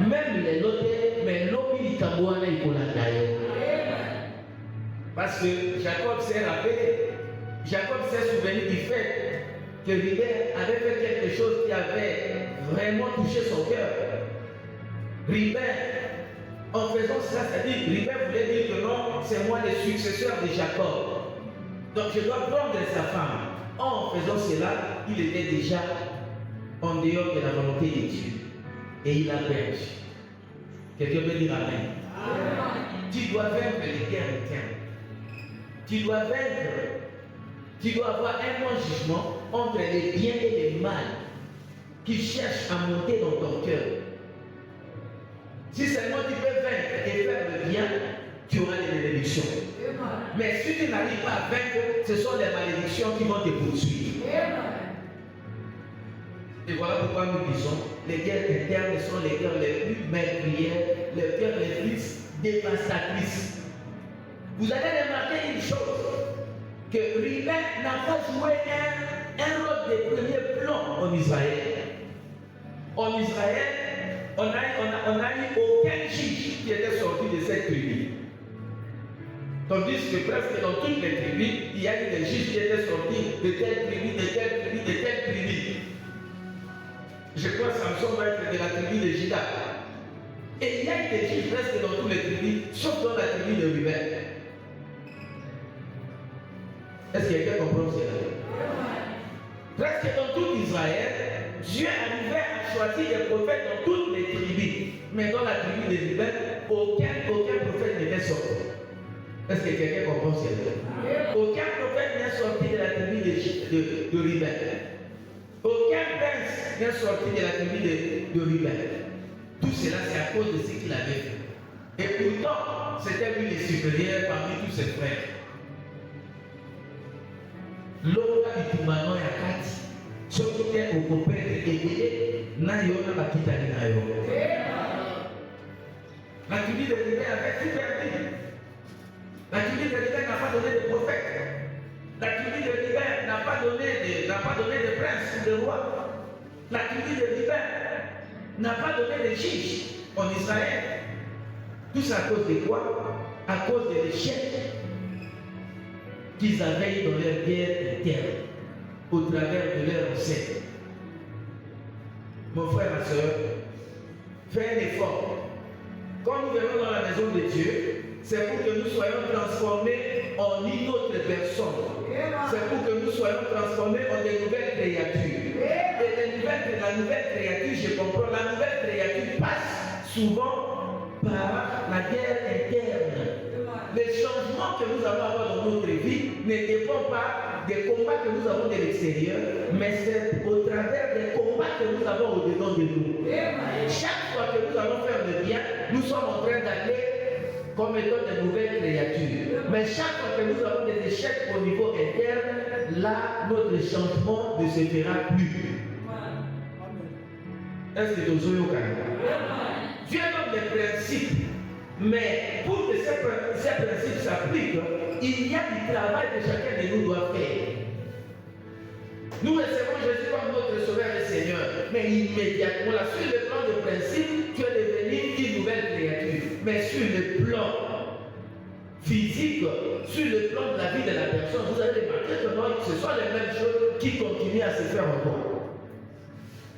Même les notaires, mais l'homme il parce que Jacob s'est rappelé, Jacob s'est souvenu du fait que Ruben avait fait quelque chose qui avait vraiment touché son cœur. Ruben, en faisant cela, c'est-à-dire, Ruben voulait dire que non, c'est moi le successeur de Jacob. Donc je dois prendre sa femme. En faisant cela, il était déjà en dehors de la volonté de Dieu. Et il a perdu. Quelqu'un peut dire Amen. Tu dois vaincre les guerres internes. Tu dois vaincre. Tu dois avoir un bon jugement entre les biens et les mal qui cherchent à monter dans ton cœur. Si seulement tu peux vaincre et faire le bien, tu auras des bénédictions. Mais si tu n'arrives pas à vaincre, ce sont les malédictions qui vont te poursuivre. Et voilà pourquoi nous disons, les guerres internes sont les guerres les plus meurtrières, les guerres les plus dévastatrices. Vous allez remarquer une chose, que Ruben n'a pas joué un rôle de premier plan en Israël. En Israël, on n'a eu aucun juge qui était sorti de cette tribu. Tandis que presque dans toutes les tribus, il y a eu des juges qui étaient sortis de telle tribu, de telle tribu, de telle tribu. Je crois que Samson va être de la tribu de Juda. Et il y a eu des juges presque dans toutes les tribus, sauf dans la tribu de Ruben. Est-ce que quelqu'un comprend cela? Presque dans tout Israël, Dieu arrivait à choisir des prophètes dans toutes les tribus. Mais dans la tribu de Ruben, aucun prophète n'était sorti. Est-ce que quelqu'un comprend cela? Aucun prophète n'est sorti de la tribu de Ruben. Aucun prince n'est sorti de la tribu de Ruben. Tout cela, c'est à cause de ce qu'il avait fait. Et pourtant, c'était lui le supérieur parmi tous ses frères. L'homme qui m'a yakati, ce qui est au copain de Ébélé, n'a yona la kitani na yo. La tribu de Ruben avait tout perdu. La tribu de Ruben n'a pas donné de prophète. La tribu de Ruben n'a pas donné de prince ou de roi. La tribu de Ruben n'a pas donné de juge en Israël. Tout ça à cause de quoi? À cause de l'échec qu'ils avaient dans leur guerre interne, au travers de leur ancêtre. Mon frère, ma soeur, fais un effort. Quand nous venons dans la maison de Dieu, c'est pour que nous soyons transformés en une autre personne. C'est pour que nous soyons transformés en des nouvelles créatures. Et la nouvelle créature, je comprends, la nouvelle créature passe souvent par la guerre interne. Les changements que nous allons avoir dans notre vie ne dépendent pas des combats que nous avons de l'extérieur, mais c'est au travers des combats que nous avons au-dedans de nous. Chaque fois que nous allons faire le bien, nous sommes en train d'aller comme étant de nouvelles créatures. Mais chaque fois que nous avons des échecs au niveau interne, là, notre changement ne se fera plus. Est-ce que nous sommes au Canada? Dieu donne des principes, mais pour que ces principes s'appliquent, il y a du travail que chacun de nous doit faire. Nous recevons Jésus comme notre Sauveur et Seigneur, mais immédiatement, là, sur le plan de principe, tu es devenu une nouvelle créature. Mais sur le plan physique, sur le plan de la vie de la personne, vous allez remarquer que ce sont les mêmes choses qui continuent à se faire encore.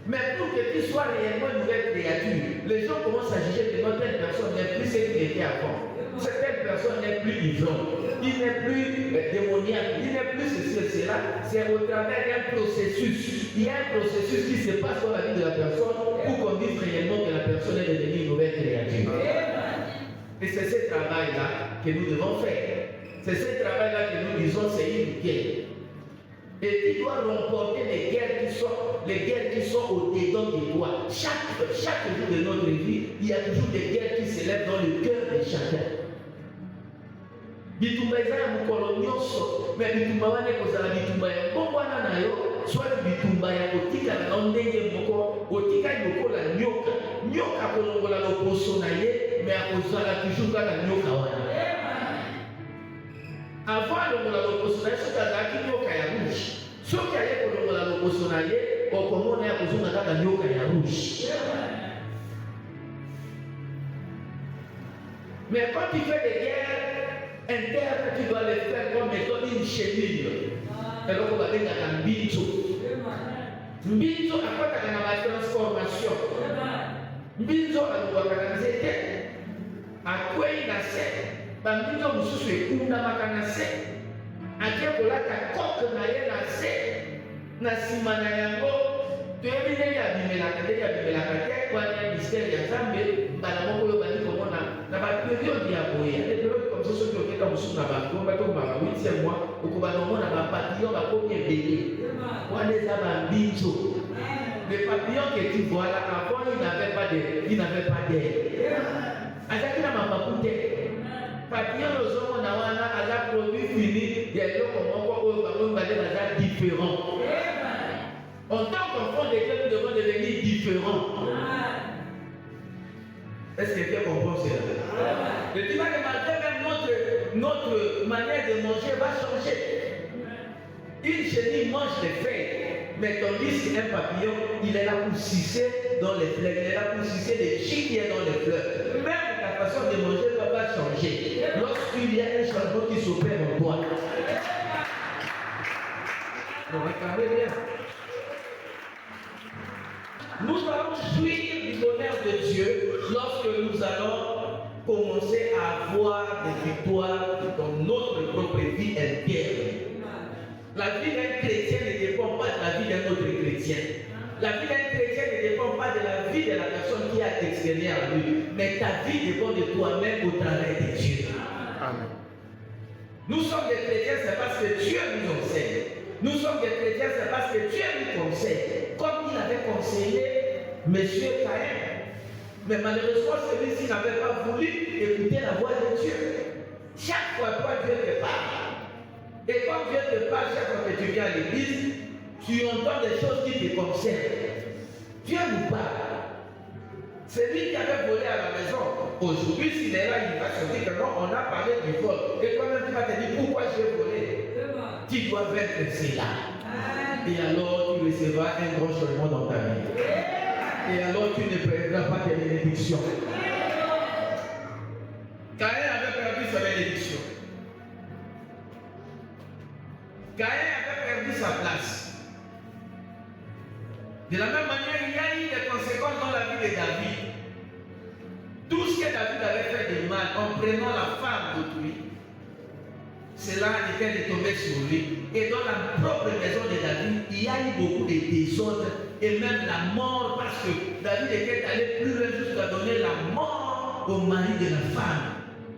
Mais pour que tu sois réellement une nouvelle créature, les gens commencent à juger que notre telle personne n'est plus ce qu'il était avant. Cette telle personne n'est plus vivante, il n'est plus démoniaque, il n'est plus ceci et cela. C'est au travers d'un processus. Il y a un processus qui se passe dans la vie de la personne pour qu'on dise réellement que la personne est devenue une nouvelle créature. Et c'est ce travail-là que nous devons faire. C'est ce travail-là que nous disons c'est une guerre. Et tu dois remporter les guerres qui sont au-dedans de toi. Chaque jour de notre vie, il y a toujours des guerres qui s'élèvent dans le cœur de chacun. Bitumba ezala mukolo nyonso, mais bitumba wana ekozala bitumba ya mbongwana na yo, soit bitumba ya kotikala na ndenge moko, otikali lokola nyoka. Nyoka akolongola loposo na ye, mais akozala toujours kaka nyoka wana. Avant alongola loposo na ye, soki azalaki nyoka ya rouge. Soki aye kolongola loposo na ye, okomona ya kozonga kaka nyoka ya rouge. Mais quand tu fais des guerres interne, tu dois les faire comme étant une chenille. Et donc on va dire un mbito. Mbito apporte la transformation. Mbito a nzete. Akwei na se. Mbito mususu ekunda makana se. Akie kolata koke na ye na se. Na sima na yango. Toyebi ndenge abimelaka te kwa mystère ya Nzambe mbala moko oyo bandi komona na baperiode ya boye eperiode comme ça soki okenda mosusu na bakomba to baka 8e mois okobana omona bapapillon bakomi ebele wana eza bambinzo. Le papillon que tu vois là avant il n'avait pas d'air. Azaki na mapapu te. Papillon ozomona wana aza produit fini ya eloko moko oyo bango mibale baza différent. En tant qu'enfant de Dieu, nous devons devenir différents. Est-ce que quelqu'un comprend cela? Le dimanche matin, même notre manière de manger va changer. Une chenille mange des feuilles, mais tandis qu'un papillon, il est là pour sucer dans les fleurs, il est là pour sucer les chiens qui est dans les fleurs. Même ta façon de manger ne va pas changer lorsqu'il y a un changement qui s'opère en toi. Donc, regardez bien. Nous allons jouir du bonheur de Dieu lorsque nous allons commencer à avoir des victoires dans notre propre vie interne. La vie d'un chrétien ne dépend pas de la vie d'un autre chrétien. La vie d'un chrétien ne dépend pas de la vie de la personne qui est à l'extérieur à lui. Mais ta vie dépend de toi-même au travers de Dieu. Amen. Nous sommes des chrétiens, c'est parce que Dieu nous enseigne. Nous sommes des chrétiens, c'est parce que Dieu nous conseille. Comme il avait conseillé M. Caïn. Mais malheureusement, celui-ci n'avait pas voulu écouter la voix de Dieu. Chaque fois que Dieu te parle, et quand Dieu te parle, chaque fois que tu viens à l'église, tu entends des choses qui te concernent. Dieu nous parle. Celui qui avait volé à la maison, aujourd'hui, s'il est là, il va se dire que non, on a parlé du vol. Et toi-même, tu vas te dire pourquoi j'ai volé. Tu dois vaincre cela. Et alors, tu recevras un grand changement dans ta vie. Et alors, tu ne perdras pas tes bénédictions. Caïn avait perdu sa bénédiction. Caïn avait perdu sa place. De la même manière, il y a eu des conséquences dans la vie de David. Tout ce que David avait fait de mal en prenant la femme d'autrui, cela était tombé sur lui. Et dans la propre maison de David, il y a eu beaucoup de désordre et même la mort, parce que David était allé plus loin jusqu'à donner la mort au mari de la femme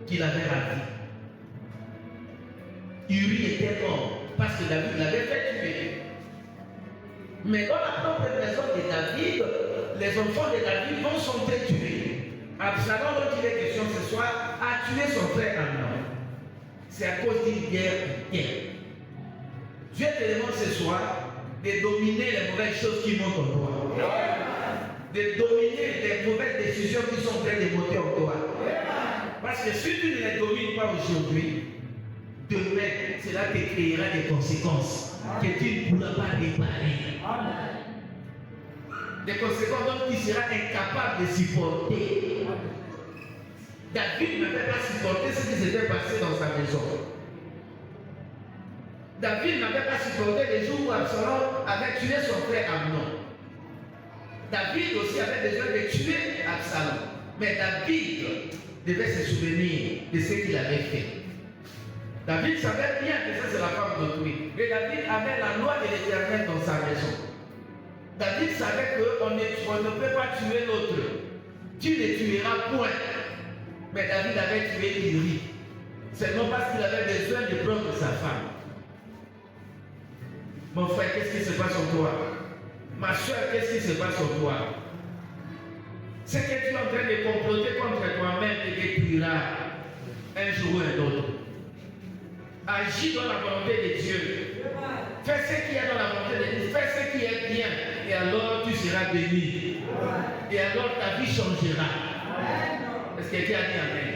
qu'il avait ravie. Uri était mort parce parce que David l'avait fait tuer. Mais dans la propre maison de David, les enfants de David vont s'entretuer. Absalom, dont il est question ce soir, a tué son frère Amnon. C'est à cause d'une guerre interne. Dieu te demande ce soir de dominer les mauvaises choses qui montent en toi. De dominer les mauvaises décisions qui sont en train de monter en toi. Parce que si tu ne les domines pas aujourd'hui, demain, cela te créera des conséquences que tu ne pourras pas réparer. Des conséquences dont tu seras incapable de supporter. David n'avait pas supporté ce qui s'était passé dans sa maison. David n'avait pas supporté les jours où Absalom avait tué son frère Amnon. David aussi avait besoin de tuer Absalom. Mais David devait se souvenir de ce qu'il avait fait. David savait bien que ça c'est la femme d'autrui. Mais David avait la loi de l'Éternel dans sa maison. David savait qu'on ne peut pas tuer l'autre. Tu ne tueras point. Mais David avait tué Uri. Seulement parce qu'il avait besoin de prendre sa femme. Mon frère, qu'est-ce qui se passe en toi? Ma soeur, qu'est-ce qui se passe en toi? Ce que tu es en train de comploter contre toi-même te détruira un jour ou un autre. Agis dans la volonté de Dieu. Fais ce qui est dans la volonté de Dieu. Fais ce qui est bien. Et alors tu seras béni. Et alors ta vie changera. Est-ce que tu as dit Amen?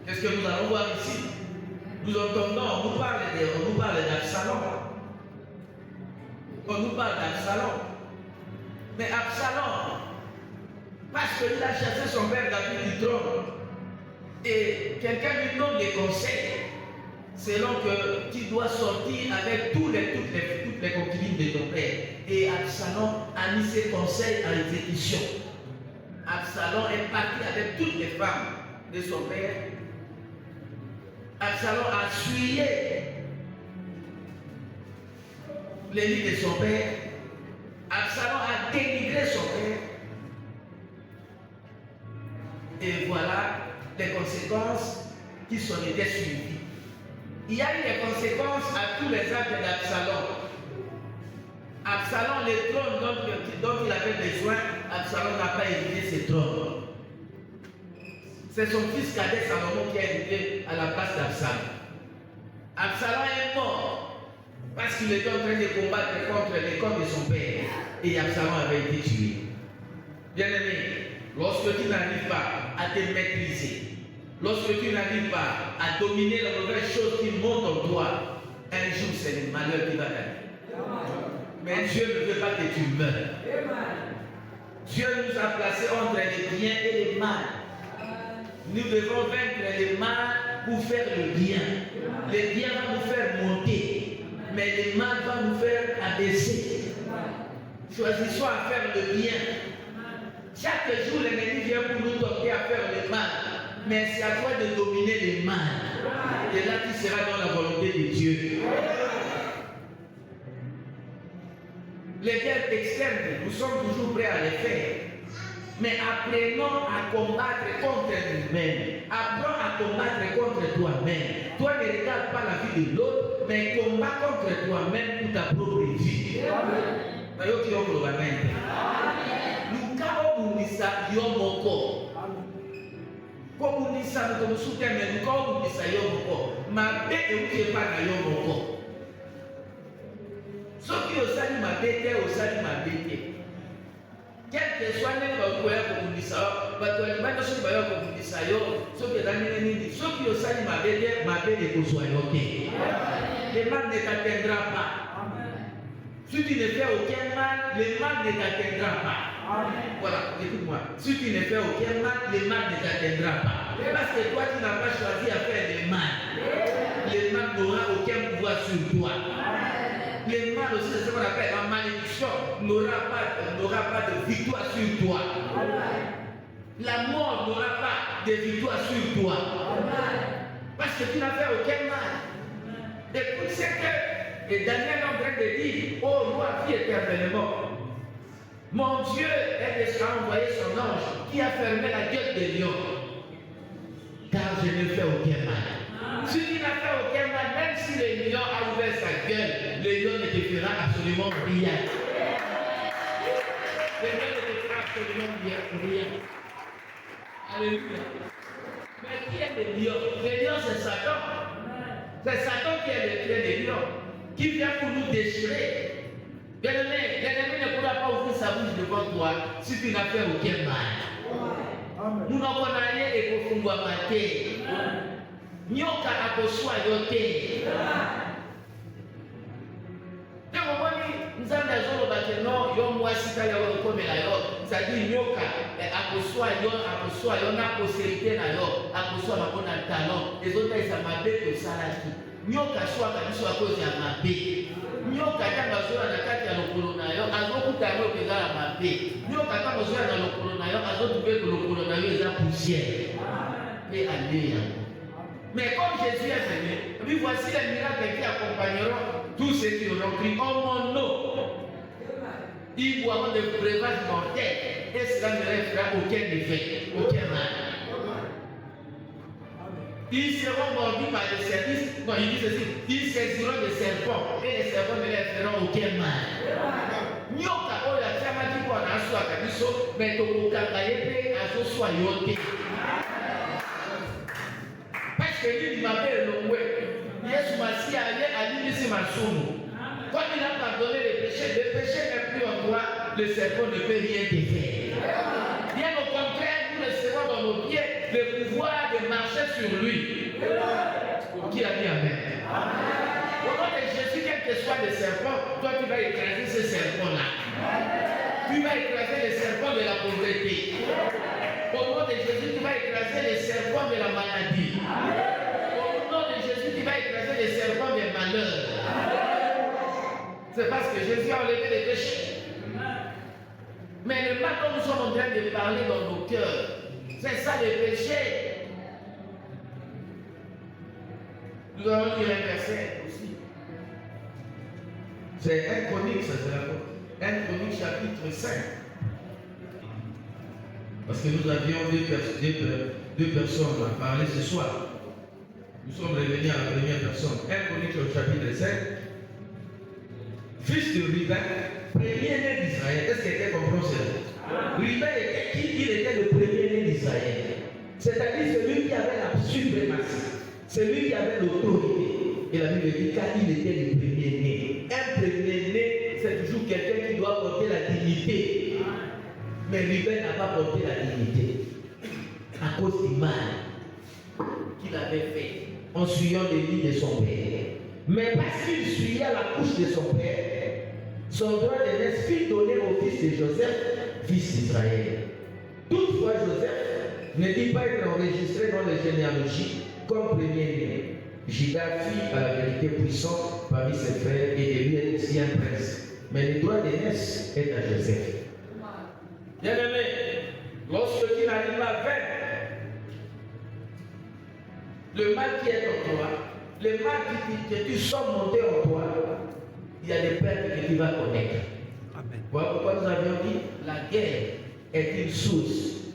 Qu'est-ce que nous allons voir ici? Nous entendons, on nous parle d'Absalom. On nous parle d'Absalom. Mais Absalom, parce qu'il a chassé son père David du trône, et quelqu'un lui donne des conseils, selon que tu dois sortir avec toutes les concubines de ton père. Et Absalom a mis ses conseils en exécution. Absalom est parti avec toutes les femmes de son père. Absalom a souillé les lits de son père. Absalom a dénigré son père. Et voilà les conséquences qui sont été suivies. Il y a eu des conséquences à tous les actes d'Absalom. Absalom, le trône dont il avait besoin, Absalom n'a pas hérité ce trône. C'est son fils cadet Salomon qui a hérité à la place d'Absalom. Absalom est mort parce qu'il était en train de combattre contre les corps de son père. Et Absalom avait été tué. Bien-aimé, lorsque tu n'arrives pas à te maîtriser, lorsque tu n'arrives pas à dominer la mauvaise chose qui monte en toi, un jour c'est le malheur qui va t'arriver. Mais Dieu ne veut pas que tu meurs. Dieu nous a placés entre les biens et les mal. Nous devons vaincre les mal pour faire le bien. Le bien va nous faire monter, mais le mal va nous faire abaisser. Choisissons à faire le bien. Chaque jour, l'ennemi vient pour nous tenter à faire le mal. Mais c'est à toi de dominer le mal. Et là, tu seras dans la volonté de Dieu. Les guerres externes, nous sommes toujours prêts à les faire. Mais apprenons à combattre contre nous-mêmes. Apprends à combattre contre toi-même. Toi, ne regarde pas la vie de l'autre, mais combat contre toi-même pour ta propre vie. Amen. Yomoko. Komunisa nous soutient mais nous komunisa yomoko. Ma bé et pas na yomoko. Ce qui au sali ma bé au sali ma bé. Quel que soit le quoi komunisa, bato ni bato so ba komunisa yo, so que dans nini, ce qui au sali ma bé et ko so yoke. Le mal ne t'atteindra pas. Si tu ne fais aucun mal, le mal ne t'atteindra pas. Voilà, écoute-moi. Si tu ne fais aucun mal, le mal ne t'atteindra pas. Parce que toi, tu n'as pas choisi à faire le mal. Le mal n'aura aucun pouvoir sur toi. Le mal aussi, c'est ce qu'on appelle la malédiction, n'aura pas de victoire sur toi. La mort n'aura pas de victoire sur toi. Parce que tu n'as fait aucun mal. Écoute ce que Daniel est en train de dire, oh roi, vie éternellement. Mon Dieu a envoyé son ange qui a fermé la gueule des lions. Car je ne fais aucun mal. Si tu n'as fait aucun mal, même si le lion a ouvert sa gueule, le lion ne te fera absolument rien. Le lion ne te fera absolument rien. Alléluia. Mais qui est le lion? Le lion, c'est Satan. C'est Satan qui est le lion, qui vient pour nous déchirer. Bien-aimé, l'ennemi ne pourra pas ouvrir sa bouche devant toi si tu n'as fait aucun mal. Nous n'avons rien et pour nous mater. Nyoka akoswa yote. Ndio mwani nzambe azolo bakeno yo mwasi kale yo komela yo. C'est-à-dire nyoka akoswa yo na possibilité na yo, akoswa mabona talent. Les autres ils amabe to salaki. Nyoka swa kabiso akozi ya mabe. Nyoka kanga zola na kati ya lokolo na yo, azokuta yo kezala mabe. Nyoka kanga zola na lokolo na yo, azotube lokolo na yo eza poussière. Mais alléluia. Mais comme Jésus est venu, lui voici les miracles qui accompagneront tous ceux qui auront cru en mon nom. Ils boiront des breuvages mortels et cela ne leur fera aucun effet, aucun mal. Ils seront mordus par les services. Non, il dit ceci. Ils saisiront des serpents et les serpents ne leur feront aucun mal. Nyoka oya chama dit quoi na soi kabiso, mais to kokanga yepe azo soi yote. Parce que lui m'appelle le ouais. Yesu Massi a dit ici Masumu. Quand il a pardonné le péché n'est plus en toi, le serpent ne peut rien te faire. Bien au contraire, nous recevons dans nos pieds le pouvoir de marcher sur lui. Qui a dit Amen? Au nom de Jésus, quel que soit le serpent, toi tu vas écraser ce serpent-là. Tu vas écraser le serpent de la pauvreté. Au nom de Jésus, tu vas écraser les serpents de la maladie. Au nom de Jésus, tu vas écraser les serpents des malheurs. C'est parce que Jésus a enlevé les péchés. Mais le mal dont nous sommes en train de parler dans nos cœurs, c'est ça le péché. Nous allons lire un verset aussi. C'est 1 Chronique, ça c'est la 1 Chronique chapitre 5. Parce que nous avions deux personnes à parler ce soir. Nous sommes revenus à la première personne. 1 Chronique au chapitre 5. Fils de Ruben, premier-né d'Israël. Est-ce que quelqu'un comprend cela? Ruben était qui? Il était le premier-né d'Israël. C'est-à-dire celui qui avait la suprématie. Celui qui avait l'autorité. Et la Bible dit car il était le premier-né. Un premier-né, c'est toujours quelqu'un qui doit porter la dignité. Mais Ruben n'a pas porté la dignité à cause du mal qu'il avait fait en suivant les lignes de son père. Mais parce qu'il suivait la couche de son père, son droit d'aînesse fut donné au fils de Joseph, fils d'Israël. Toutefois, Joseph ne dit pas être enregistré dans les généalogies comme premier-né. Juda fit à la vérité puissant parmi ses frères et de lui est aussi un prince. Mais le droit d'aînesse est à Joseph. Bien-aimé, lorsque tu n'arrives pas à vaincre le mal qui est en toi, le mal que tu sens monter en toi, il y a des pertes que tu vas connaître. Amen. Voilà pourquoi nous avions dit la guerre est une source.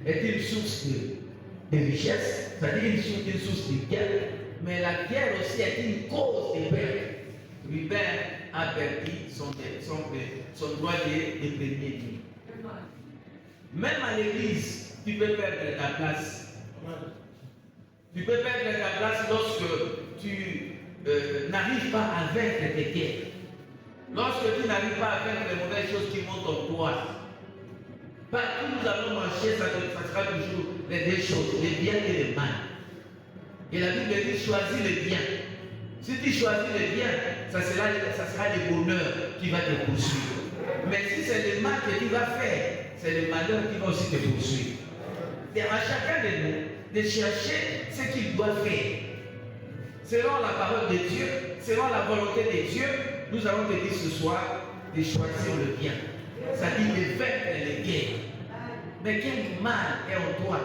Est une source de richesse, c'est-à-dire une source de guerre, mais la guerre aussi est une cause de perte. Ruben a perdu son droit de premier-né. Même à l'église, tu peux perdre ta place. Tu peux perdre ta place lorsque tu n'arrives pas à vaincre tes guerres. Lorsque tu n'arrives pas à vaincre les mauvaises choses qui montent en toi. Partout où nous allons marcher, ça sera toujours les deux choses, le bien et le mal. Et la Bible dit choisis le bien. Si tu choisis le bien, ça sera le bonheur qui va te poursuivre. Mais si c'est le mal que tu vas faire, c'est le malheur qui va aussi te poursuivre. Et à chacun de nous, de chercher ce qu'il doit faire. Selon la parole de Dieu, selon la volonté de Dieu, nous allons te dire ce soir de choisir le bien. Ça dit de vaincre les guerres. Mais quel mal est en toi?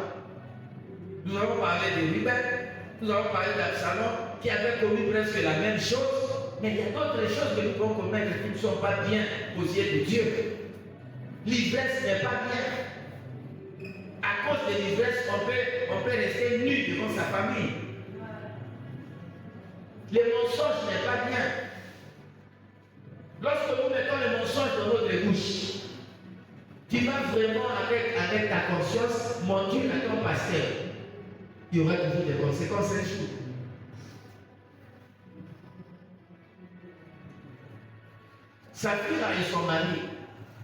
Nous avons parlé de Ruben, nous avons parlé d'Absalom qui avait commis presque la même chose, mais il y a d'autres choses que nous pouvons commettre qui ne sont pas bien aux yeux de Dieu. L'ivresse n'est pas bien. À cause de l'ivresse, on peut rester nu devant sa famille. mensonge n'est pas bien. Lorsque nous mettons le mensonge dans notre bouche, tu vas vraiment avec ta conscience mentir à ton pasteur. Il y aura toujours des conséquences un jour. Saphira et son mari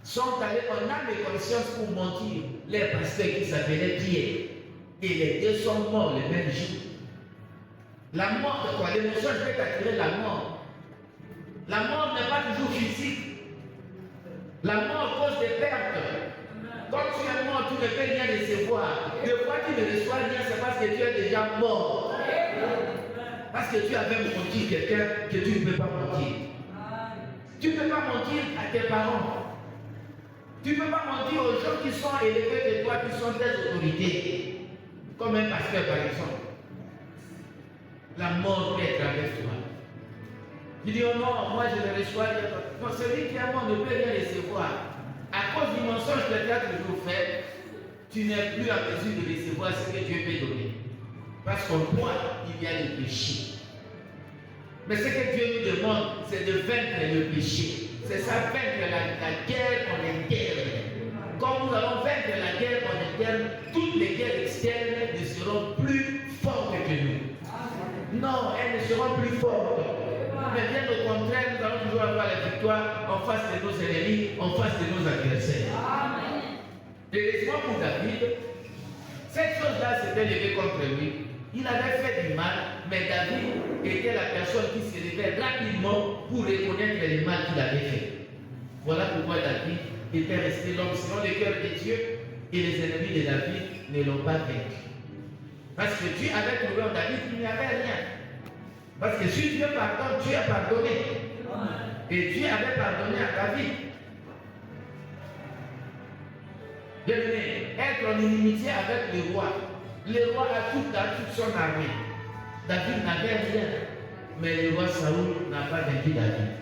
sont allés en âme et conscience pour mentir. Les pasteurs qui s'appelaient Pierre. Et les deux sont morts le même jour. La mort de quoi? Les mensonges peuvent attirer la mort. La mort n'est pas toujours physique. La mort cause des pertes. Quand tu es mort, tu ne peux rien recevoir. Des fois, tu ne reçois rien, c'est parce que tu es déjà mort. Parce que tu avais menti quelqu'un que tu ne peux pas mentir. Tu ne peux pas mentir à tes parents. Tu ne peux pas mentir aux gens qui sont élevés de toi, qui sont tes autorités. Comme un pasteur, par exemple. La mort peut être avec toi. Tu dis, oh non, moi je ne reçois rien. Non, celui qui est mort ne peut rien recevoir. À cause du mensonge que tu as toujours fait, tu n'es plus en mesure de recevoir ce que Dieu peut donner. Parce qu'en toi, il y a le péché. Mais ce que Dieu nous demande, c'est de vaincre le péché. C'est ça, vaincre la guerre en interne. Quand nous allons vaincre la guerre en interne, toutes les guerres externes ne seront plus fortes que nous. Non, elles ne seront plus fortes. Mais bien au contraire, nous allons toujours avoir la victoire en face de nos ennemis, en face de nos adversaires. Heureusement pour David, cette chose-là s'était levée contre lui. Il avait fait du mal, mais David était la personne qui se réveille rapidement pour reconnaître le mal qu'il avait fait. Voilà pourquoi David était resté l'homme selon le cœur de Dieu, et les ennemis de David ne l'ont pas vaincu. Parce que Dieu avait trouvé en David qu'il n'y avait rien. Parce que si Dieu pardonne, Dieu a pardonné. Et Dieu avait pardonné à David. Bien-aimé, être en inimitié avec le roi. Le roi a toute son armée. David n'avait rien. Mais le roi Saoul n'a pas vaincu David.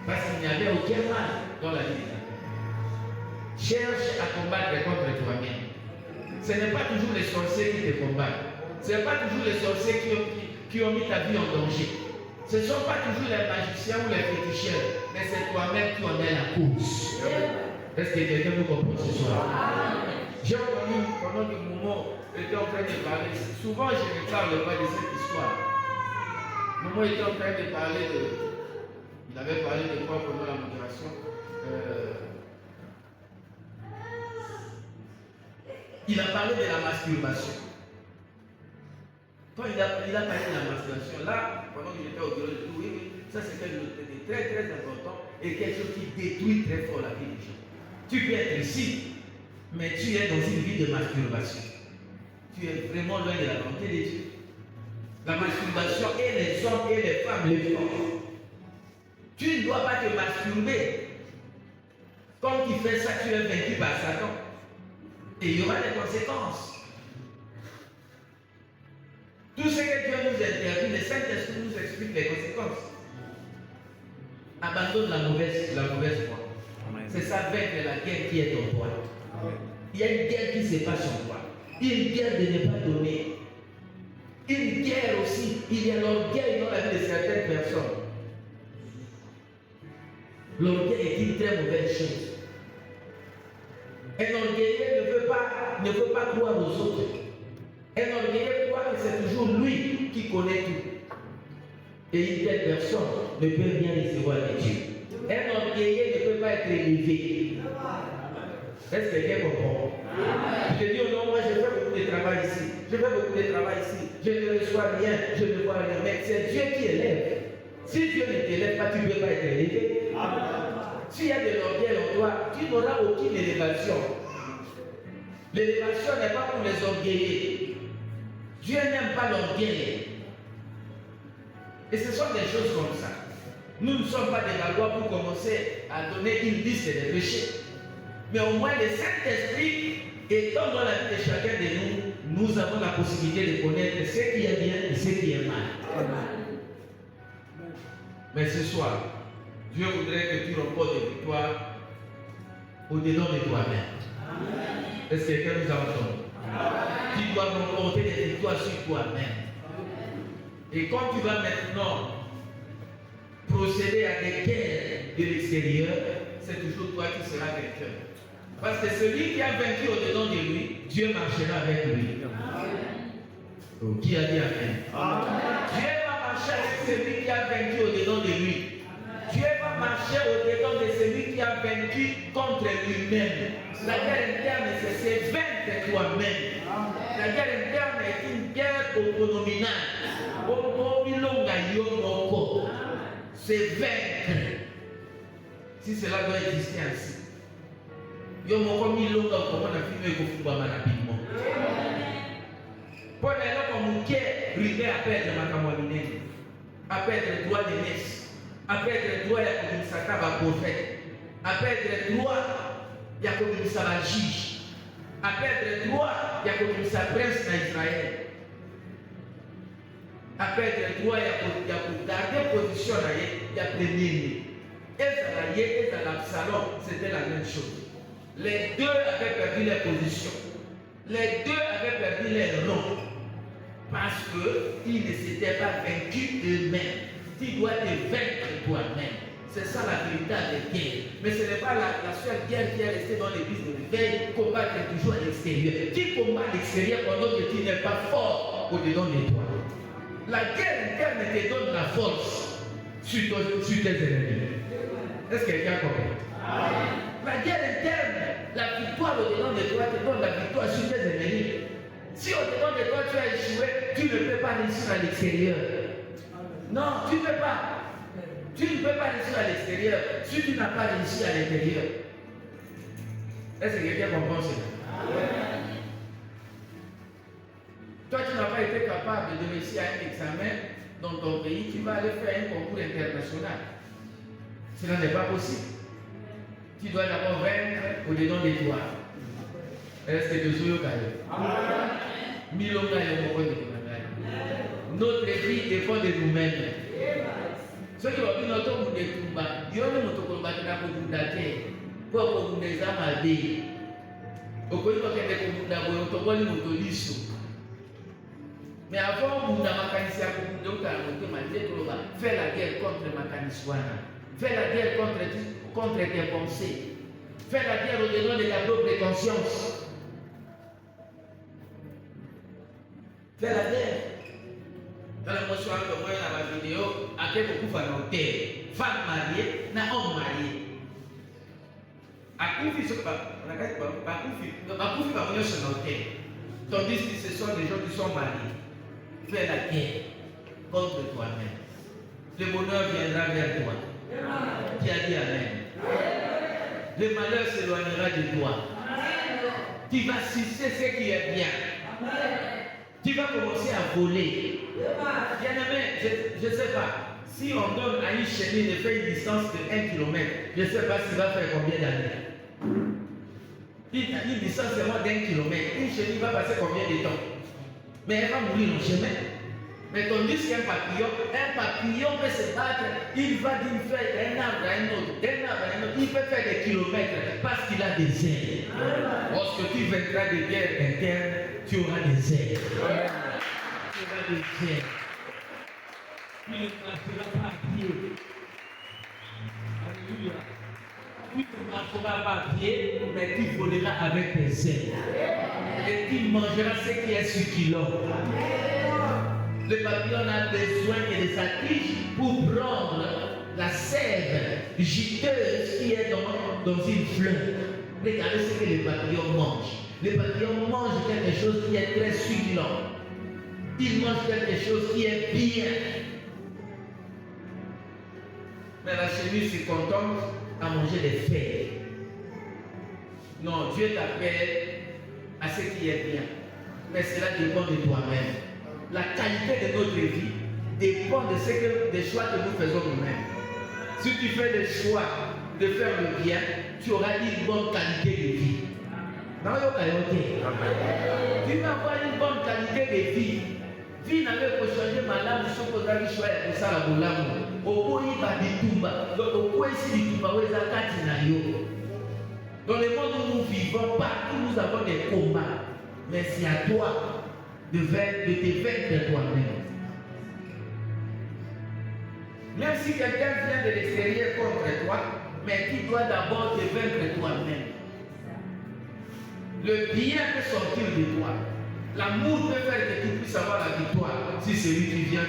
Parce qu'il n'y avait aucun mal dans la vie de David. Cherche à combattre contre toi-même. Ce n'est pas toujours les sorciers qui te combattent. Ce n'est pas toujours les sorciers qui ont mis ta vie en danger. Ce ne sont pas toujours les magiciens ou les féticheurs, mais c'est toi-même qui en es la cause. Est-ce que quelqu'un vous comprend ce soir? J'ai entendu pendant que Momo était en train de parler. Souvent, je ne parle pas de cette histoire. Momo était en train de parler de. Il avait parlé de quoi pendant la migration? Il a parlé de la masturbation. Quand il a parlé de la masturbation, là, pendant qu'il était au bureau de tout, oui, ça c'est quelque chose de très très important et quelque chose qui détruit très fort la vie des gens. Tu peux être ici, mais tu es dans une vie de masturbation. Tu es vraiment loin de la volonté de Dieu. La masturbation et les hommes et les femmes les font. Tu ne dois pas te masturber. Quand tu fais ça, tu es vaincu par Satan. Et il y aura des conséquences. Tout ce que Dieu nous interdit, le Saint-Esprit nous explique les conséquences. Abandonne la mauvaise voie. C'est ça vaincre la guerre qui est en toi. Il y a une guerre qui se passe en toi. Une guerre de ne pas donner. Une guerre aussi. Il y a l'orgueil dans la vie de certaines personnes. L'orgueil est une très mauvaise chose. Un orgueilleux ne veut pas croire aux autres. Un orgueilleux croit que c'est toujours lui qui connaît tout. Et une telle personne ne peut rien recevoir de Dieu. Un orgueilleux ne peut pas être élevé. Est-ce que quelqu'un comprend? Je te dis, oh non, moi je fais beaucoup de travail ici. Je fais beaucoup de travail ici. Je ne reçois rien, je ne vois rien. Mais c'est Dieu qui élève. Si Dieu ne t'élève pas, tu ne peux pas être élevé. S'il y a de l'orgueil en toi, tu n'auras aucune élévation. L'élévation n'est pas pour les orgueillés. Dieu n'aime pas l'orgueil. Et ce sont des choses comme ça. Nous ne sommes pas des Gaulois pour commencer à donner une liste des péchés. Mais au moins le Saint-Esprit étant dans la vie de chacun de nous, nous avons la possibilité de connaître ce qui est bien et ce qui est mal. Mais ce soir, Dieu voudrait que tu remportes des victoires au-dedans de toi-même. Est-ce que quelqu'un nous a entendu? Tu dois remporter des victoires sur toi-même. Et quand tu vas maintenant procéder à des guerres de l'extérieur, c'est toujours toi qui seras vainqueur. Parce que celui qui a vaincu au-dedans de lui, Dieu marchera avec lui. Oh, qui a dit Amen? Dieu va marcher avec celui qui a vaincu au-dedans de lui. Dieu va marcher au-dedans de celui qui a vaincu contre lui-même. La guerre interne, c'est vaincre toi-même. La guerre interne est une guerre autonominale. C'est vaincre. Si cela doit exister ainsi. Yo moko milonga comment na filme ko fumba rapidement. Pour les gens comme qui rivé à perdre ma camoline, à perdre le droit de naissance, à perdre le droit de s'attaquer à prophète, à perdre le droit de la juge, à perdre le droit de la prince d'Israël, à perdre le droit de garder position il y a premier. Et Absalom, c'était la même chose. Les deux avaient perdu leur position. Les deux avaient perdu leur nom. Parce qu'ils ne s'étaient pas vaincus eux-mêmes. Tu dois te vaincre toi-même. C'est ça la véritable guerre. Mais ce n'est pas la seule guerre qui est restée dans l'église de l'éveil. Combattre toujours à l'extérieur. Qui combat à l'extérieur pendant que tu n'es pas fort au-dedans de toi? La guerre interne te donne la force sur tes ennemis. Est-ce que quelqu'un comprend? La guerre interne, la victoire au-dedans de toi te donne la victoire sur tes ennemis. Si au-dedans de toi tu as échoué, tu ne peux pas réussir à l'extérieur. Non, tu ne peux pas. Tu ne peux pas réussir à l'extérieur si tu n'as pas réussi à l'intérieur. Est-ce que quelqu'un comprend cela? Toi, tu n'as pas été capable de réussir à un examen dans ton pays, tu vas aller faire un concours international. Cela n'est pas possible. Tu dois d'abord vaincre au-dedans de toi. Est-ce que tu es au notre vie dépend de nous-mêmes. Ceux qui ont vu notre monde de Tumba, ils ont notre combat qui n'a pas de dater. Pour que nous les amadés. Au cas où nous avons des mais avant, nous avons fait la guerre contre le mécanisme. Fais la guerre contre tes pensées. Fais la guerre au-dedans de ta propre conscience. Fais la guerre. Dans la motion que moi dans la vidéo, à quel beaucoup de femmes mariées, n'a homme marié. À Koufi, ce n'est pas Koufi, tandis que ce sont des gens qui sont mariés. Fais la guerre contre toi-même. Le bonheur viendra vers toi. Qui a dit Amen? Le malheur s'éloignera de toi. Tu vas sucer ce qui est bien. Tu vas commencer à voler. Bien-aimé, je ne sais pas. Si on donne à une chenille de faire une distance de 1 km, je ne sais pas s'il va faire combien d'années. Une distance seulement d'1 km. Une chenille va passer combien de temps? Mais elle va mourir en chemin. Mais tandis qu'un papillon peut se battre, il va d'une feuille d'un arbre à un autre, il peut faire des kilomètres parce qu'il a des ailes. Lorsque tu vaincras des guerres internes, tu auras des ailes. Tu auras des ailes. Tu ne marcheras pas à pied. Alléluia. Tu ne marcheras pas à pied, mais tu voleras avec tes ailes. Et tu mangeras ce qui est succulent. Le papillon a besoin de sa tige pour prendre la sève juteuse qui est dans une fleur. Regardez ce que les papillons mangent. Les papillons mangent quelque chose qui est très succulent. Ils mangent quelque chose qui est bien. Mais la chenille se contente à manger des feuilles. Non, Dieu t'appelle à ce qui est bien. Mais cela dépend de toi-même. La qualité de notre vie dépend de des choix que nous faisons nous-mêmes. Si tu fais le choix de faire le bien, tu auras une bonne qualité de vie. Tu vas avoir une bonne qualité de vie. Vie n'avait pas changé madame, je suis posé le choix de ça la boulamu. Au bout, il va du Tumba. Donc, au bout, ici, du Tumba, où est-ce dans le monde où nous vivons, partout nous avons des combats. Mais c'est à toi de te vaincre toi-même. Même si si quelqu'un vient de l'extérieur contre toi, mais tu dois d'abord te vaincre toi-même. Le bien peut sortir de toi. L'amour peut faire que tu puisses avoir la victoire si celui qui vient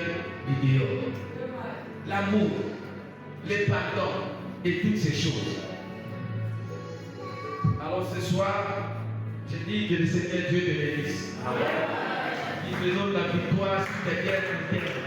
du dehors. L'amour, le pardon et toutes ces choses. Alors ce soir, je dis que le Seigneur Dieu te bénisse. Amen. Il te donne la victoire sur tes guerres internes.